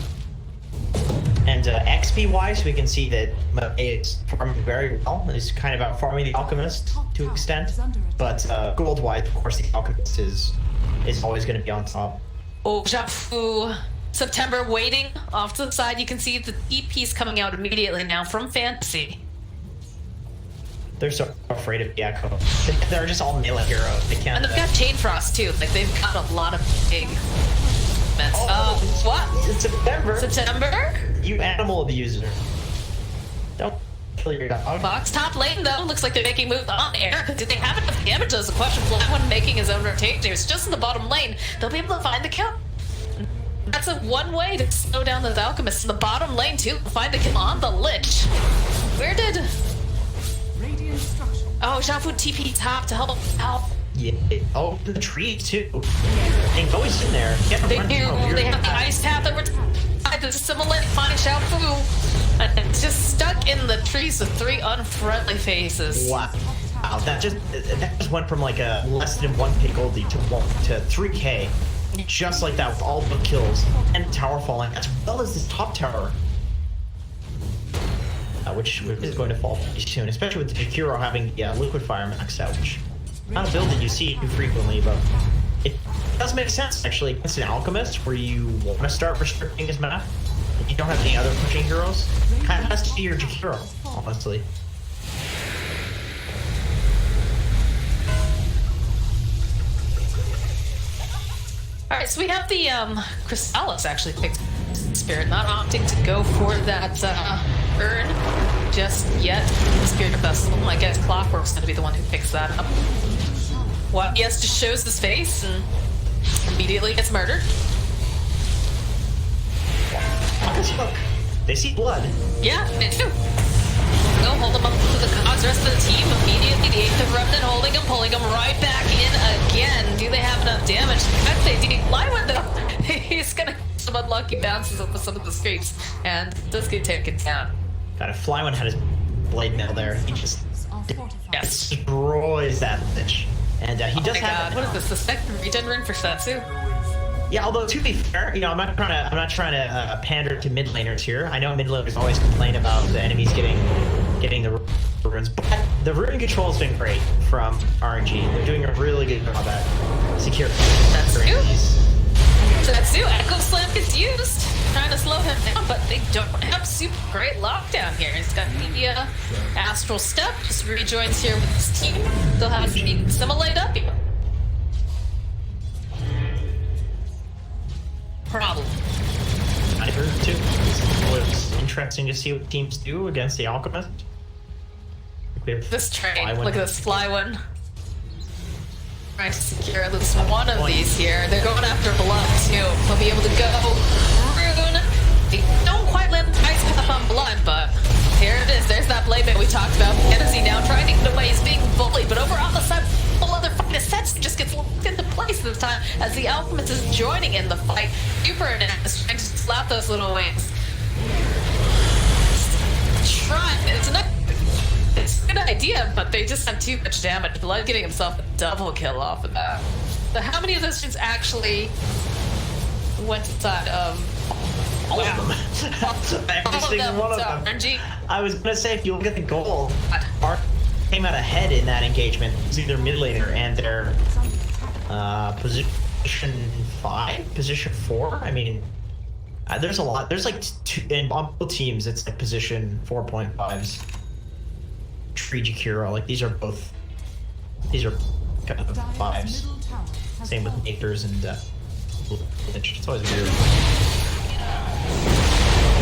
And XP-wise, we can see that Monet is farming very well. He's kind of out farming the Alchemist to an extent. But gold-wise, of course, the Alchemist is always going to be on top. Oh, Xiaofu. September waiting off to the side. You can see the EPs coming out immediately now from Fantasy. They're so afraid of the Echo. They're just all melee heroes. They can't. And they've got Chain Frost too. Like they've got a lot of big. What? It's September. September? You animal abuser. Don't kill your dog. Fox top lane though. Looks like they're making moves on air. Did they have enough damage? That's a question. Flat making his own rotation. It's just in the bottom lane. They'll be able to find the kill. That's a one way to slow down the Alchemist in the bottom lane too. Find the kill on the Lich. Where did? Radiant structure. Oh, Xiaofu TP top to help out. Yeah. Oh, the tree too. They go in there. Get They run do. through. They have the ice path over. to assimilate, find Xiaofu, and it's just stuck in the trees with 3 unfriendly faces. Wow. Wow, that just went from like a less than 1k goldie to 3k. Just like that with all the kills and tower falling, as well as this top tower. Which is going to fall pretty soon, especially with Jakiro having the Liquipfire maxed out, which not a build that you see too frequently, but it does make sense actually against an Alchemist where you want to start restricting his map. If you don't have any other pushing heroes, kind of has to be your Jakiro, honestly. Alright, so we have the Chrysalis actually picked Spirit, not opting to go for that urn just yet. The Spirit Vessel, I guess Clockwork's gonna be the one who picks that up. Well, yes, just shows his face and immediately gets murdered. Look, they see blood. Yeah, they do. Go hold him up to the cause. Rest of the team immediately. The 8th Remnant holding him, pulling him right back in again. Do they have enough damage? I bet they do. Lywan though, he's gonna get some unlucky bounces up with some of the scrapes, and does get taken down. God, if Flyone had his blade mail there, he just destroys that bitch. And he does have. What is this? The second regen rune for Setsu? Yeah, although to be fair, you know, I'm not trying to pander to mid laners here. I know mid laners always complain about the enemies getting the runes, but the rune control has been great from RNG. They're doing a really good job at securing. Setsu, Echo Slam gets used, trying to slow him down, but they don't have super great lockdown here. He's got the Astral Step, just rejoins here with his team. They'll have to be assimilate up here. Problem. I heard too. It was interesting to see what teams do against the Alchemist. This train, look at this Flyone. Trying to secure at least one of these here. They're going after Blood too. They'll be able to go Rune. They don't quite let the dice come up on Blood, but here it is. There's that blade that we talked about. Hennessy now trying to get away. He's being bullied, but over on the side, whole other fight. Sets just gets locked into place this time as the Alchemist is joining in the fight. Super is trying to slap those little wings. It's a good idea, but they just have too much damage. Blood getting himself a double kill off of that. So how many of those things actually went inside of all of them? Every single one of them. RNG. I was gonna say, if you look at the goal, Arc came out ahead in that engagement. It's either mid laner and their position 5, position 4. I mean, there's a lot. There's like on both teams, it's like position 4.5s. Tree Jakiro, like these are kind of 5s. Same with Nators and it's always weird.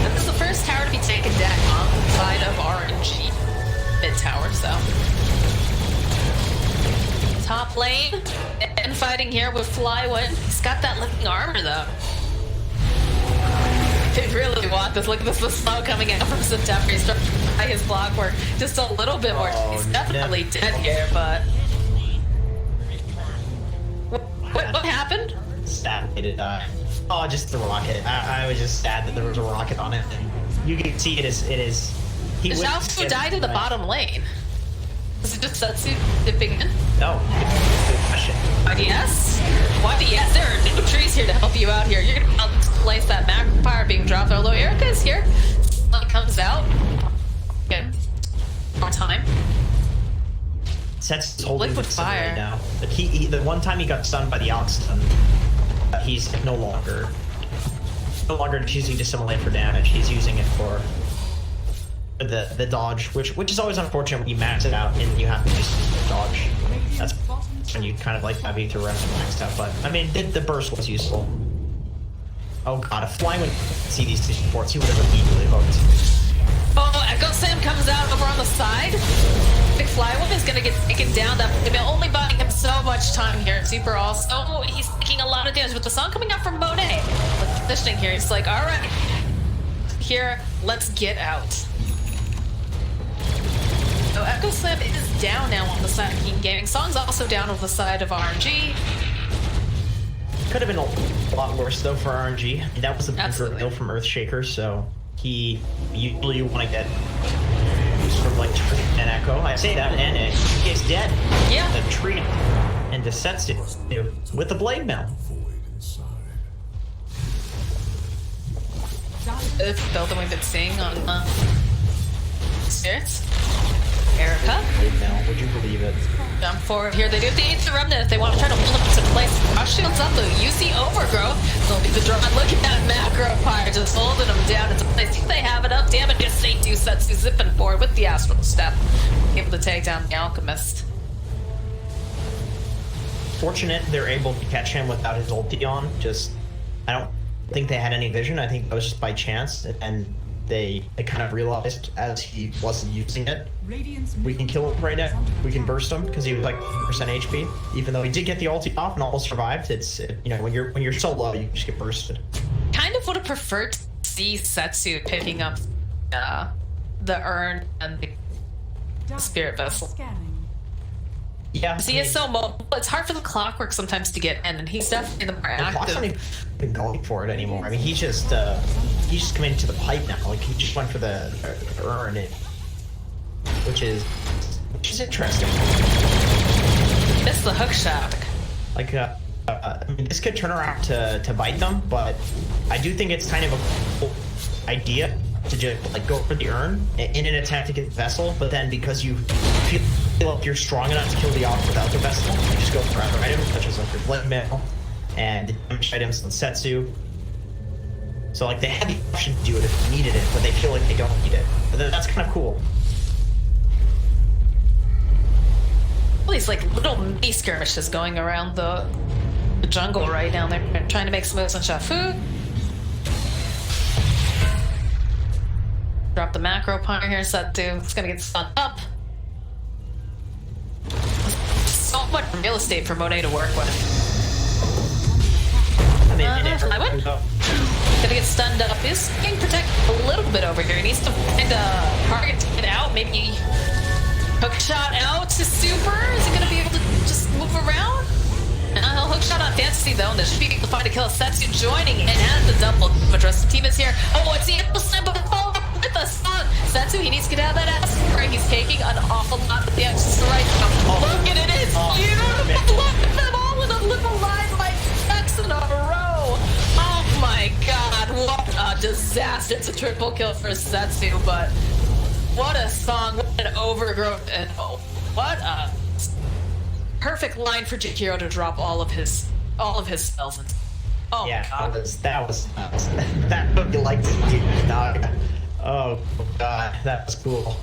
This is the first tower to be taken down on the side of RNG. Mid tower, so. Top lane, and fighting here with Flyone. He's got that living armor though. They really want this. Look at this, the smoke coming out from September. He's trying to try his block work just a little bit more. He's definitely dead here, but. What happened? Sad they did die. Oh, just the rocket. I was just sad that there was a rocket on it. And you can see it is. The Xiaofu died in the bottom lane. Is it just Setsu dipping in? No. Good question. YDS? YDS, there are no trees here to help you out here. You're gonna help place that magpie being dropped. Although Erica is here. Sun comes out. Again. More time. Sets holding Liquipfire right now. But the one time he got stunned by the Alex stun, he's no longer choosing to assimilate for damage. He's using it for the dodge, which is always unfortunate when you max it out and you have to just dodge. That's when you kind of like having to run maxed out. But I mean, the burst was useful. Oh god, if Flying would see these two supports, he would have immediately hooked. Oh, Echo Sam comes out over on the side. Big Flyone is gonna get taken down. That only buying him so much time here. Super also, he's taking a lot of damage with the song coming out from Monet. With positioning here, he's like, all right, here, let's get out. So Echo Slam is down now on the side of King Gaming. Song's also down on the side of RNG. Could have been a lot worse though for RNG. That was a big reveal from Earthshaker, so he usually want to get sort of like Tree and Echo. I say that, and he gets dead. Yeah. The Tree and Desetsu with the Blade Mail. It's the build that we've been seeing on Spirits. Erica. Blade Mail, would you believe it? Jump forward here. They do the Ancient Remnant if they want to try to hold them into place. Cross shields up though. You see Overgrowth. They'll be the draw. Look at that macro fire just holding them down into place. If they have it up, damage just say do Setsu zipping forward with the Astral Step. Able to take down the Alchemist. Fortunate they're able to catch him without his ulti on. Just, I don't think they had any vision. I think that was just by chance, and they kind of realized as he wasn't using it, we can kill him right now. We can burst him because he was like 50% HP. Even though he did get the ulti off and almost survived, you know, when you're so low, you just get bursted. Kind of would have preferred to see Setsu picking up the urn and the Spirit Vessel. Yeah, He is so mobile. It's hard for the Clockwork sometimes to get in, and he's definitely the more Clock's not active. even going for it anymore. I mean, he's just coming to the pipe now. Like he just went for the urn, which is interesting. It's the hook shot. Like, I mean, this could turn around to bite them, but I do think it's kind of a cool idea to just like go for the urn in an attempt to get the vessel, but then because you feel like you're strong enough to kill the off without the vessel, you just go for other items such as like your Blade Mail and the damage items on Setsu. So like they had the option to do it if they needed it, but they feel like they don't need it. But that's kind of cool. All these like little mini skirmishes going around the jungle right down there, trying to make some moves on Shafu. Drop the macro punter here, Setsu. It's gonna get stunned up. So much real estate for Monet to work with. I mean, Gonna get stunned up. He's getting protected a little bit over here. He needs to find a target to get out. Maybe hook shot out to super. Is he gonna be able to just move around? He'll hook shot on Fantasy though, and there should be able to find a kill. Setsu joining in as the double address. The team is here. Oh, it's the April Slam, but follow up with a stun. Setsu, he needs to get out of that ass. He's taking an awful lot of damage. Right now. Look at it, it's beautiful. Look at them all in a little line like X in a row. Oh my god, what a disaster. It's a triple kill for Setsu, but what a song, what an Overgrowth, and oh, what a perfect line for Jakiro to drop all of his spells in. Oh yeah, god. that was that would you like to see, dog. Oh god, that was cool.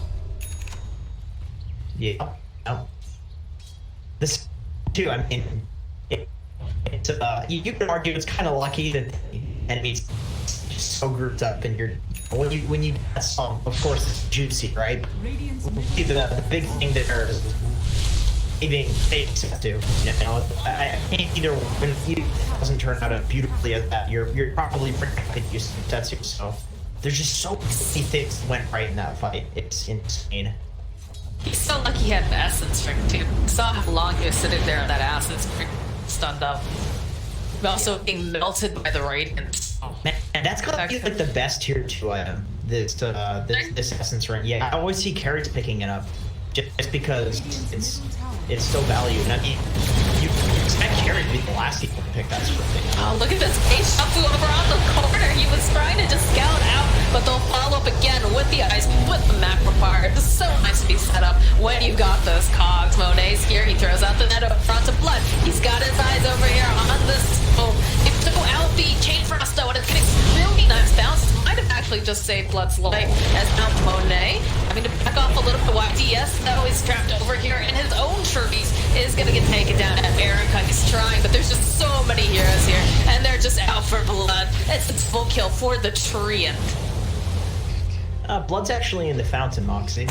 Yeah. Oh. This too, I mean, it's you could argue it's kind of lucky that the enemies just so grouped up, and when you that song, of course it's juicy, right? The big thing there is even they do. You know, I can't either when it doesn't turn out beautifully as that. You're probably pretty good used to Tetsu, so there's just so many things that went right in that fight. It's insane. He's so lucky he had the Essence Ring too. You saw how long he was sitting there in that Essence Ring, stunned up. Also being melted by the Radiance. Man, and that's gonna be like the best tier 2 item. This Essence Ring. Yeah, I always see carries picking it up, just because it's so valued. And I mean, you expect carry to be the last people to pick that sort of thing. Oh, look at this Ace Shafu over on the corner. He was trying to just scout out, but they'll follow up again with the ice, with the macro fire. It's so nice to be set up when you've got those cogs. Monet's here. He throws out the net up front to Blood. He's got his eyes over here on this. Oh, if to go out the Chain Frost though, and it's getting really nice bounce. Might have actually just saved Blood's life as now Monet having to back off a little bit. YDS though is trapped over here in his own trees, is gonna get taken down at Erica. He's trying, but there's just so many heroes here, and they're just out for Blood. It's a full kill for the Treant. Blood's actually in the fountain, Moxie.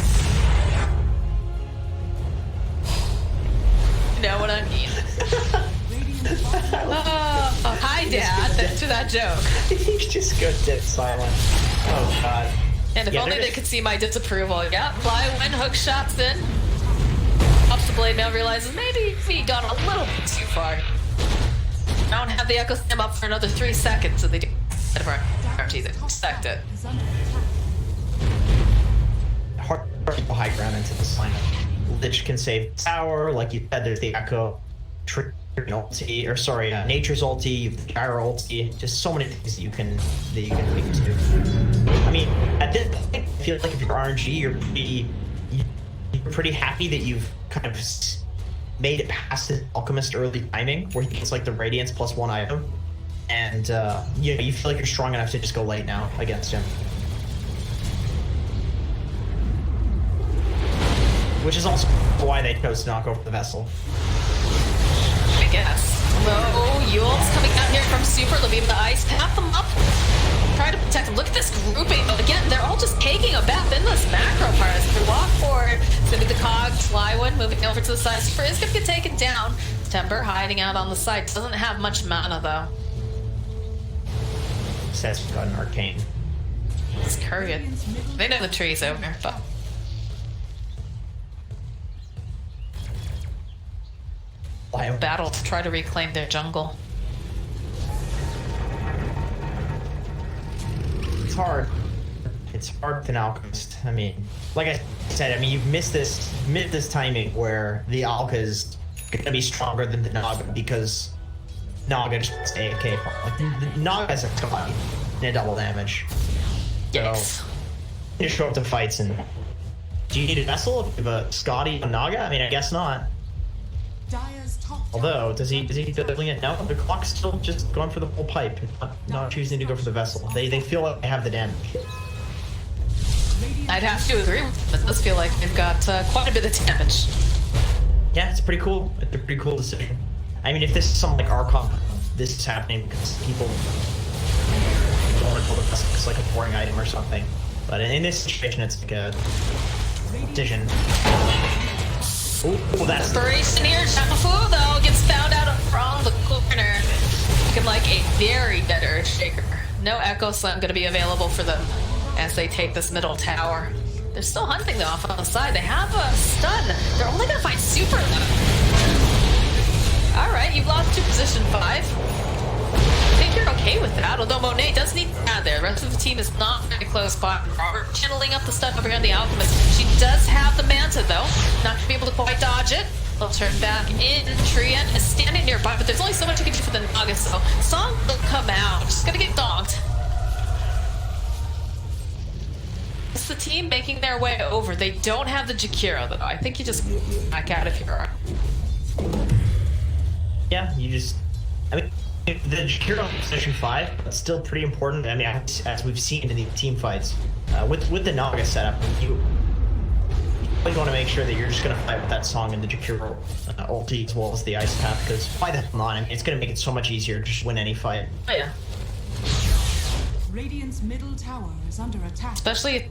You know what I mean? Hi, Dad. Thanks for that joke. He's just good dead silent. Oh god. And if Yeah, only they're they could see my disapproval. Yeah, fly when hook shots in. Pops the blade mail, realizes maybe we got a little bit too far. don't have the Echo Slam up for another 3 seconds, so they do RNG. They expect it. Is under attack. Hard to go high ground into this lineup. Lich can save tower, like you said. There's the Echo, ulti, or sorry, Nature's ulti, the Gyro ulti. Just so many things that you can make to. I mean, at this point, I feel like if you're RNG, you're pretty happy that you've kind of made it past the Alchemist early timing, where he gets like the Radiance plus 1 item, and you know, you feel like you're strong enough to just go late now against him. Which is also why they chose to not go for the Vessel. I guess. No, Yule's coming out here from Super. They'll be able to ice path them up. Try to protect them. Look at this grouping. Again, they're all just taking a bath in this macro part. As they walk forward, it's gonna be the Cog, Sly one moving over to the side. Super is gonna get taken down. Temper hiding out on the side. Doesn't have much mana though. Says he's got an arcane. It's Kurgan. They know the tree's over, but. Battle to try to reclaim their jungle. It's hard. It's hard with an Alchemist. I mean, like I said, I mean, you've missed this timing where the Alka is gonna be stronger than the Naga because Naga just wants AFK. Like, the Naga has a ton in a double damage. Yes. So, you show up to fights and do you need a Vessel if you have a Scotty on Naga? I mean, I guess not. Dire's top Although, does he building it now? The clock's still just going for the whole pipe, not choosing to go for the Vessel. They feel like they have the damage. I'd have to agree with them. It does feel like they've got quite a bit of damage. Yeah, it's pretty cool. It's a pretty cool decision. I mean, if this is something like Archon, this is happening because people don't want to call the Vessel because like a boring item or something. But in this situation, it's like a decision. Ooh, that's Inspiration here. Chapafu, though, gets found out from the corner. Looking like a very dead Earth Shaker. No Echo Slam going to be available for them as they take this middle tower. They're still hunting, though, off on the side. They have a stun. They're only going to find Super, though. All right, you've lost to position 5. I think you're okay with that, although Monet does need to add there. The rest of the team is not very close by. Robert channeling up the stun over here on the Alchemist. She does have the Manta, though. Not going to be able to quite dodge it. They'll turn back in. Trian is standing nearby, but there's only so much you can do for the Naga, so Song will come out. She's going to get dogged. It's the team making their way over. They don't have the Jakiro, though. I think you just back out if you're... Yeah, you just... I mean, the Jakiro in position 5, that's still pretty important. I mean, as we've seen in the team fights, with the Naga setup, you want to make sure that you're just going to fight with that Song and the Jakiro ulti as well as the Ice Path, because why the hell not? I mean, it's going to make it so much easier to just win any fight. Oh, yeah. Radiant's middle tower is under attack. Especially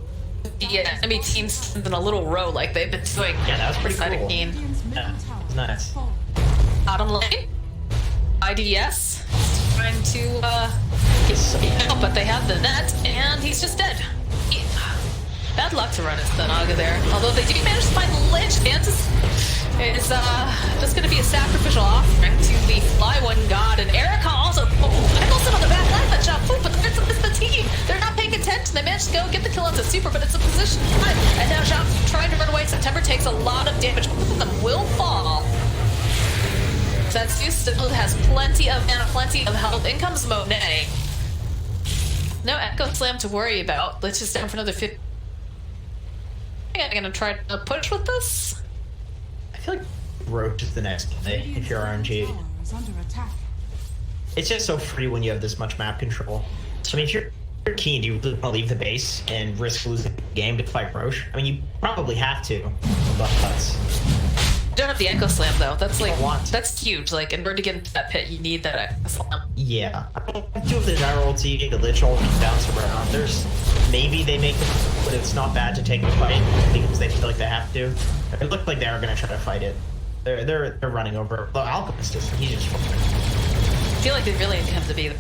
the enemy teams in a little row like they've been doing. Yeah, that was pretty cool. Radiant's middle Yeah, tower it's nice. has fallen. Bottom lane, IDS trying to help, but they have the net, and he's just dead. Yeah. Bad luck to run his Naga there. Although they do manage to find Lich, Dances is just going to be a sacrificial offering to the Fly One God, and Erica also. Eccleston on the back line, that shot, but there's the team. They're not paying attention. They managed to go get the kill onto Super, but it's a position 5, and now Shop's trying to run away. September takes a lot of damage. Both of them will fall. Zetsu still has plenty of mana, plenty of health. In comes Monet. No Echo Slam to worry about. Lich is down for another 50. I'm gonna try to push with this. I feel like Roach is the next play if you're RNG. Tower is under attack. It's just so free when you have this much map control. So, I mean, if you're keen, do you want to leave the base and risk losing the game to fight Roche? I mean, you probably have to, but You don't have the Echo Slam though. That's like, don't want to. that's huge. Like, in order to get into that pit, you need that Echo Slam. yeah. I do have the Gyro ulti, the Lich ulti bounce around. There's maybe they make it, but it's not bad to take the fight because they feel like they have to. It looked like they were going to try to fight it. They're running over. The Alchemist is, he's just I feel like they really need him to be.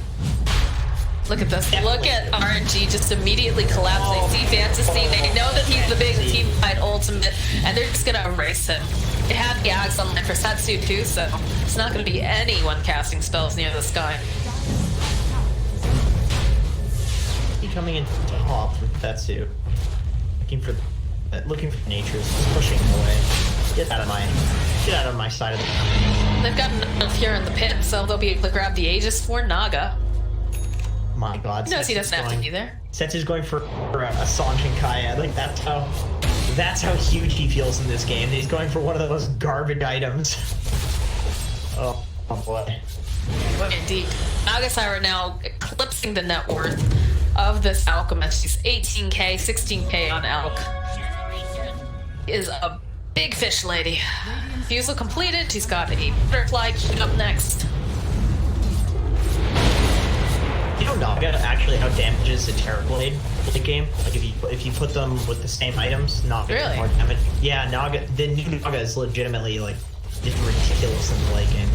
Look at this. Look at RNG just immediately collapse. They see Fantasy. They know that he's the big team fight ultimate, and they're just gonna erase him. They have the Ags online for Satsu too, so it's not gonna be anyone casting spells near this guy. He coming in top with Satsu, looking for natures, just pushing him away. Get out of my side of the map. They've got enough here in the pit, so they'll be able to grab the Aegis for Naga. My God, He knows he doesn't have to be there. Sensu's going for a Sanj and Kaya. I think that's how huge he feels in this game. He's going for one of the most garbage items. Oh boy. Indeed. Naga Syra now eclipsing the net worth of this alchemist. She's 18k, 16k on Elk. Is a big fish lady. Fusel completed. She's got a butterfly queued up next. You know Naga actually how damages a Terrorblade in the game? Like if you put them with the same items, Naga does more damage. Yeah, the new Naga is legitimately like just ridiculous in the late game.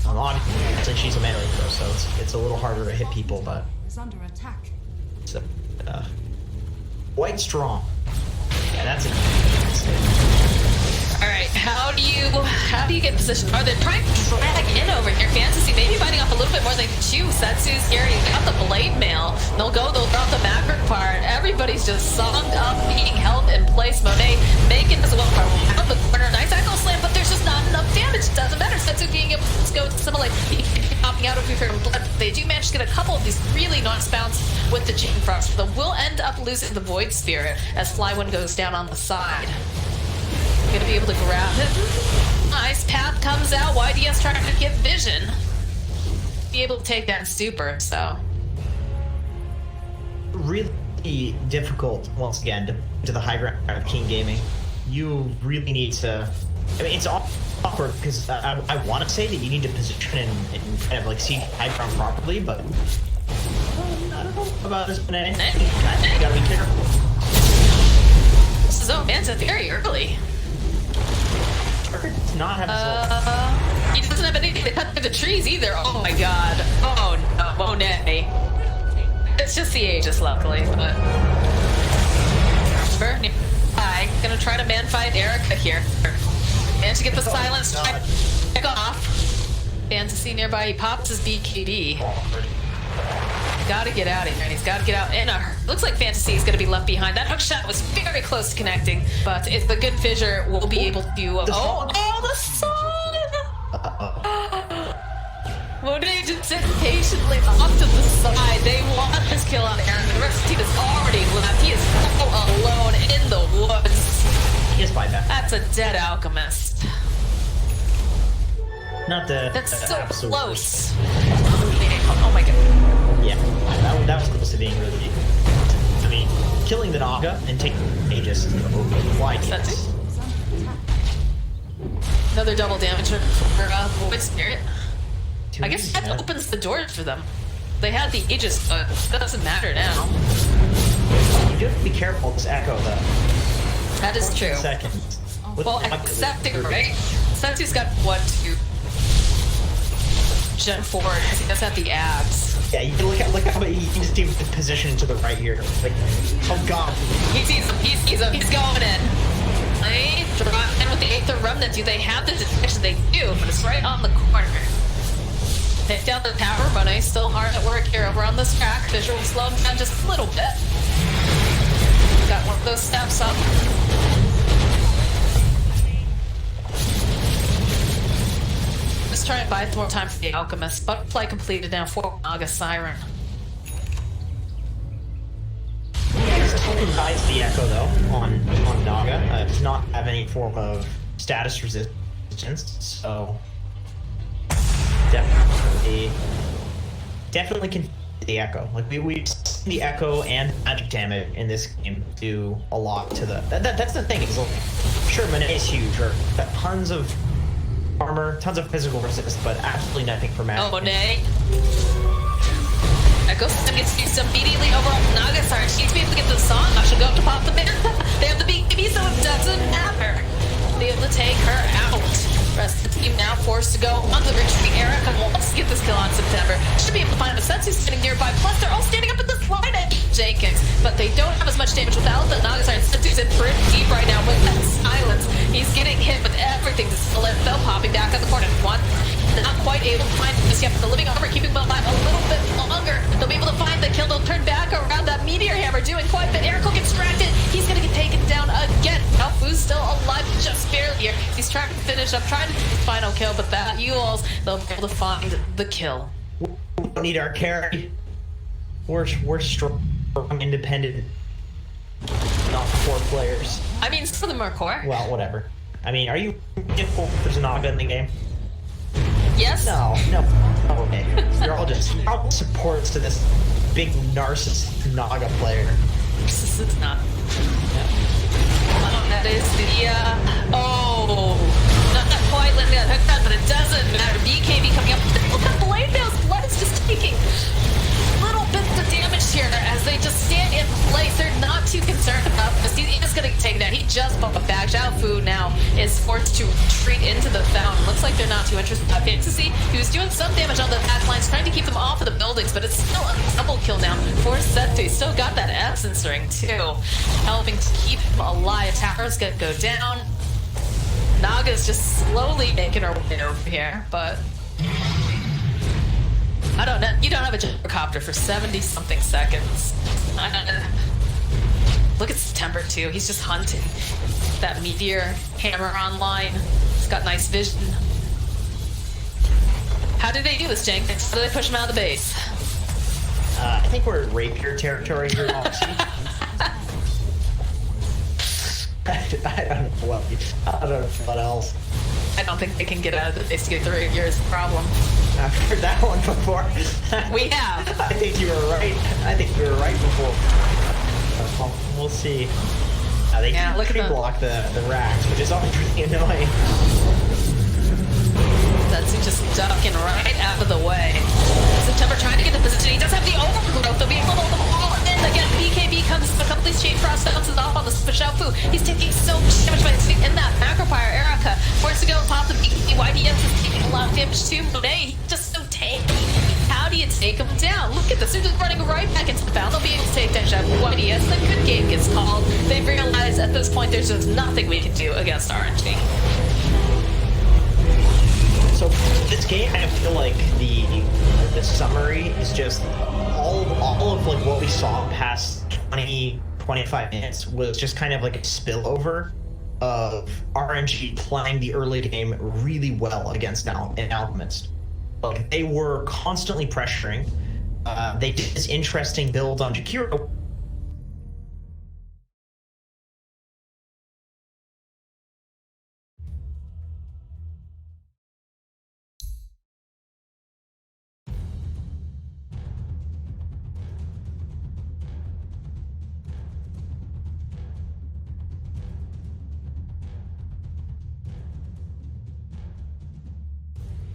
Obviously she's a melee pro, so it's a little harder to hit people, but Is under attack. it's quite strong. Yeah, that's it. All right, how do you get positioned? Are they trying to drag in over here? Fantasy maybe biting off a little bit more than two. Setsu's here. You got the blade mail. They'll drop the macro part. Everybody's just summed up, being held in place. Monet making this one out of the corner. Nice echo slam, but there's just not enough damage. It doesn't matter. Setsu being able to go assimilate, popping out of your blood. They do manage to get a couple of these really nice bounce with the Chain Frost. They will end up losing the Void Spirit as Flywind goes down on the side. Gonna be able to grab it. Nice path comes out. YDS trying to get vision. Be able to take that super, so. Really difficult, once again, to the high ground of King Gaming. You really need to. I mean, it's awkward because I want to say that you need to position and kind of like see high ground properly, but I don't know about this banana. You gotta be careful. This is very early. Does not have He doesn't have anything to cut through the trees either. Oh my god. Oh no, Monet. It's just the Aegis, luckily, but. Hi, gonna try to man fight Erica here. Managed to get the silence check off. Fantasy nearby, he pops his BKB. Gotta get out of here, and he's gotta get out in a. Looks like Fantasy is gonna be left behind. That hook shot was very close to connecting, but if the good fissure will be able to. The sun! Monet just sits patiently off to the side. They want this kill on Aaron. The rest of the team is already left. He is all alone in the woods. He is buyback. That's a dead alchemist. Not the. That's so absolute close. worst. Oh my god. Yeah, that was close to being really. I mean, killing the Naga and taking Aegis. Why? That's it. Another double damage for Void Spirit. I guess that opens the doors for them. They had the Aegis, but that doesn't matter now. You do have to be careful with this echo, though. That is true. Seconds. Well, accepting, right? Sensu's got what to jump forward because he does have the abs. Yeah, you look how he just even positioned to the right here. Like, oh god. He sees him. He sees him. He's going in. They drop in with the Aether Remnant. Do they have the detection? They do, but it's right on the corner. Take down the tower, but he's still hard at work here over on this track. Visual slow him down just a little bit. Got one of those steps up. Just try and buy more time for the Alchemist. Butterfly completed now for Naga Siren. Token dies the echo though on Naga. Does not have any form of status resistance, so definitely can the echo. Like we've seen the echo and magic damage in this game do a lot to the. That's the thing. Is like, sure, Monet is huge, or got tons of armor, tons of physical resist, but absolutely nothing for magic. Oh, Monet. Echo System gets used immediately over on Naga Siren. She's able to get the song. I should go up to pop the man. They have the BKB, so it doesn't matter. Be able to take her out. Rest of the team now forced to go on the retreat. Erica wants to get this kill on September. Should be able to find the Setsu standing nearby. Plus, they're all standing up at this line at Jenkins, but they don't have as much damage without the Nagasar. Setsu's in pretty deep right now with that silence. He's getting hit with everything. The Phil popping back on the corner. One, not quite able to find this yet, but the living armor keeping him alive a little bit longer. They'll be able to find the kill. They'll turn back around. That meteor hammer doing quite a bit. Erico gets distracted. He's gonna get taken down again. Alfu's still alive, just barely here. He's trying to finish up, trying to get the final kill, but that Yules, they'll be able to find the kill. We don't need our carry. We're strong, independent, not core players. I mean, some of them are core. Well, whatever. I mean, are you difficult there's Naga in the game? Yes. No. Okay. You're all just supports to this big narcissist Naga player. This is not. That is the, not quite letting that hook down, but it doesn't matter. BKB coming up. Look at Blade Nails. Blood is just taking little bits of damage here as they just stand in place. They're not too concerned about this. He is going to take that. He just bumped back. Zhao Fu now is forced to retreat into the fountain. Looks like they're not too interested in that fantasy. He was doing some damage on the back lines, trying to keep them off of the buildings, but it's still a double kill now for Setu. He's still got that essence ring too, helping to keep him alive. Tower's gonna go down. Naga's just slowly making her way over here, but I don't know. You don't have a gyrocopter for 70-something seconds. Look at September too. He's just hunting that meteor hammer online. He's got nice vision. How did they do this, Jenkins? How did they push him out of the base? I think we're in rapier territory here, honestly. I don't know what else. I don't think they can get out of the base to get through. Here's the problem. I've heard that one before. We have. I think you were right. Before. We'll see. They look at them. block the racks, which is always really annoying. That's just ducking right out of the way. September trying to get the position. He does have the overgrowth. They'll be able to hold them all. And then again, BKB comes a couple of these chain frost bounces off on the Zhao Fu. He's taking so much damage by his feet in that macropire. Erica forced to go and pop the BKB. YDS is taking a lot of damage too. Monet, just so tanky. How do you take him down? Look at this. They're just running right back into the fountain. They'll be able to take that Zhao Fu. YDS, the good game gets called. They've realized at this point there's just nothing we can do against RNG. So this game, I feel like the summary is just all of like what we saw past 20-25 minutes was just kind of like a spillover of RNG playing the early game really well against an Alchemist. Like they were constantly pressuring. They did this interesting build on Jakiro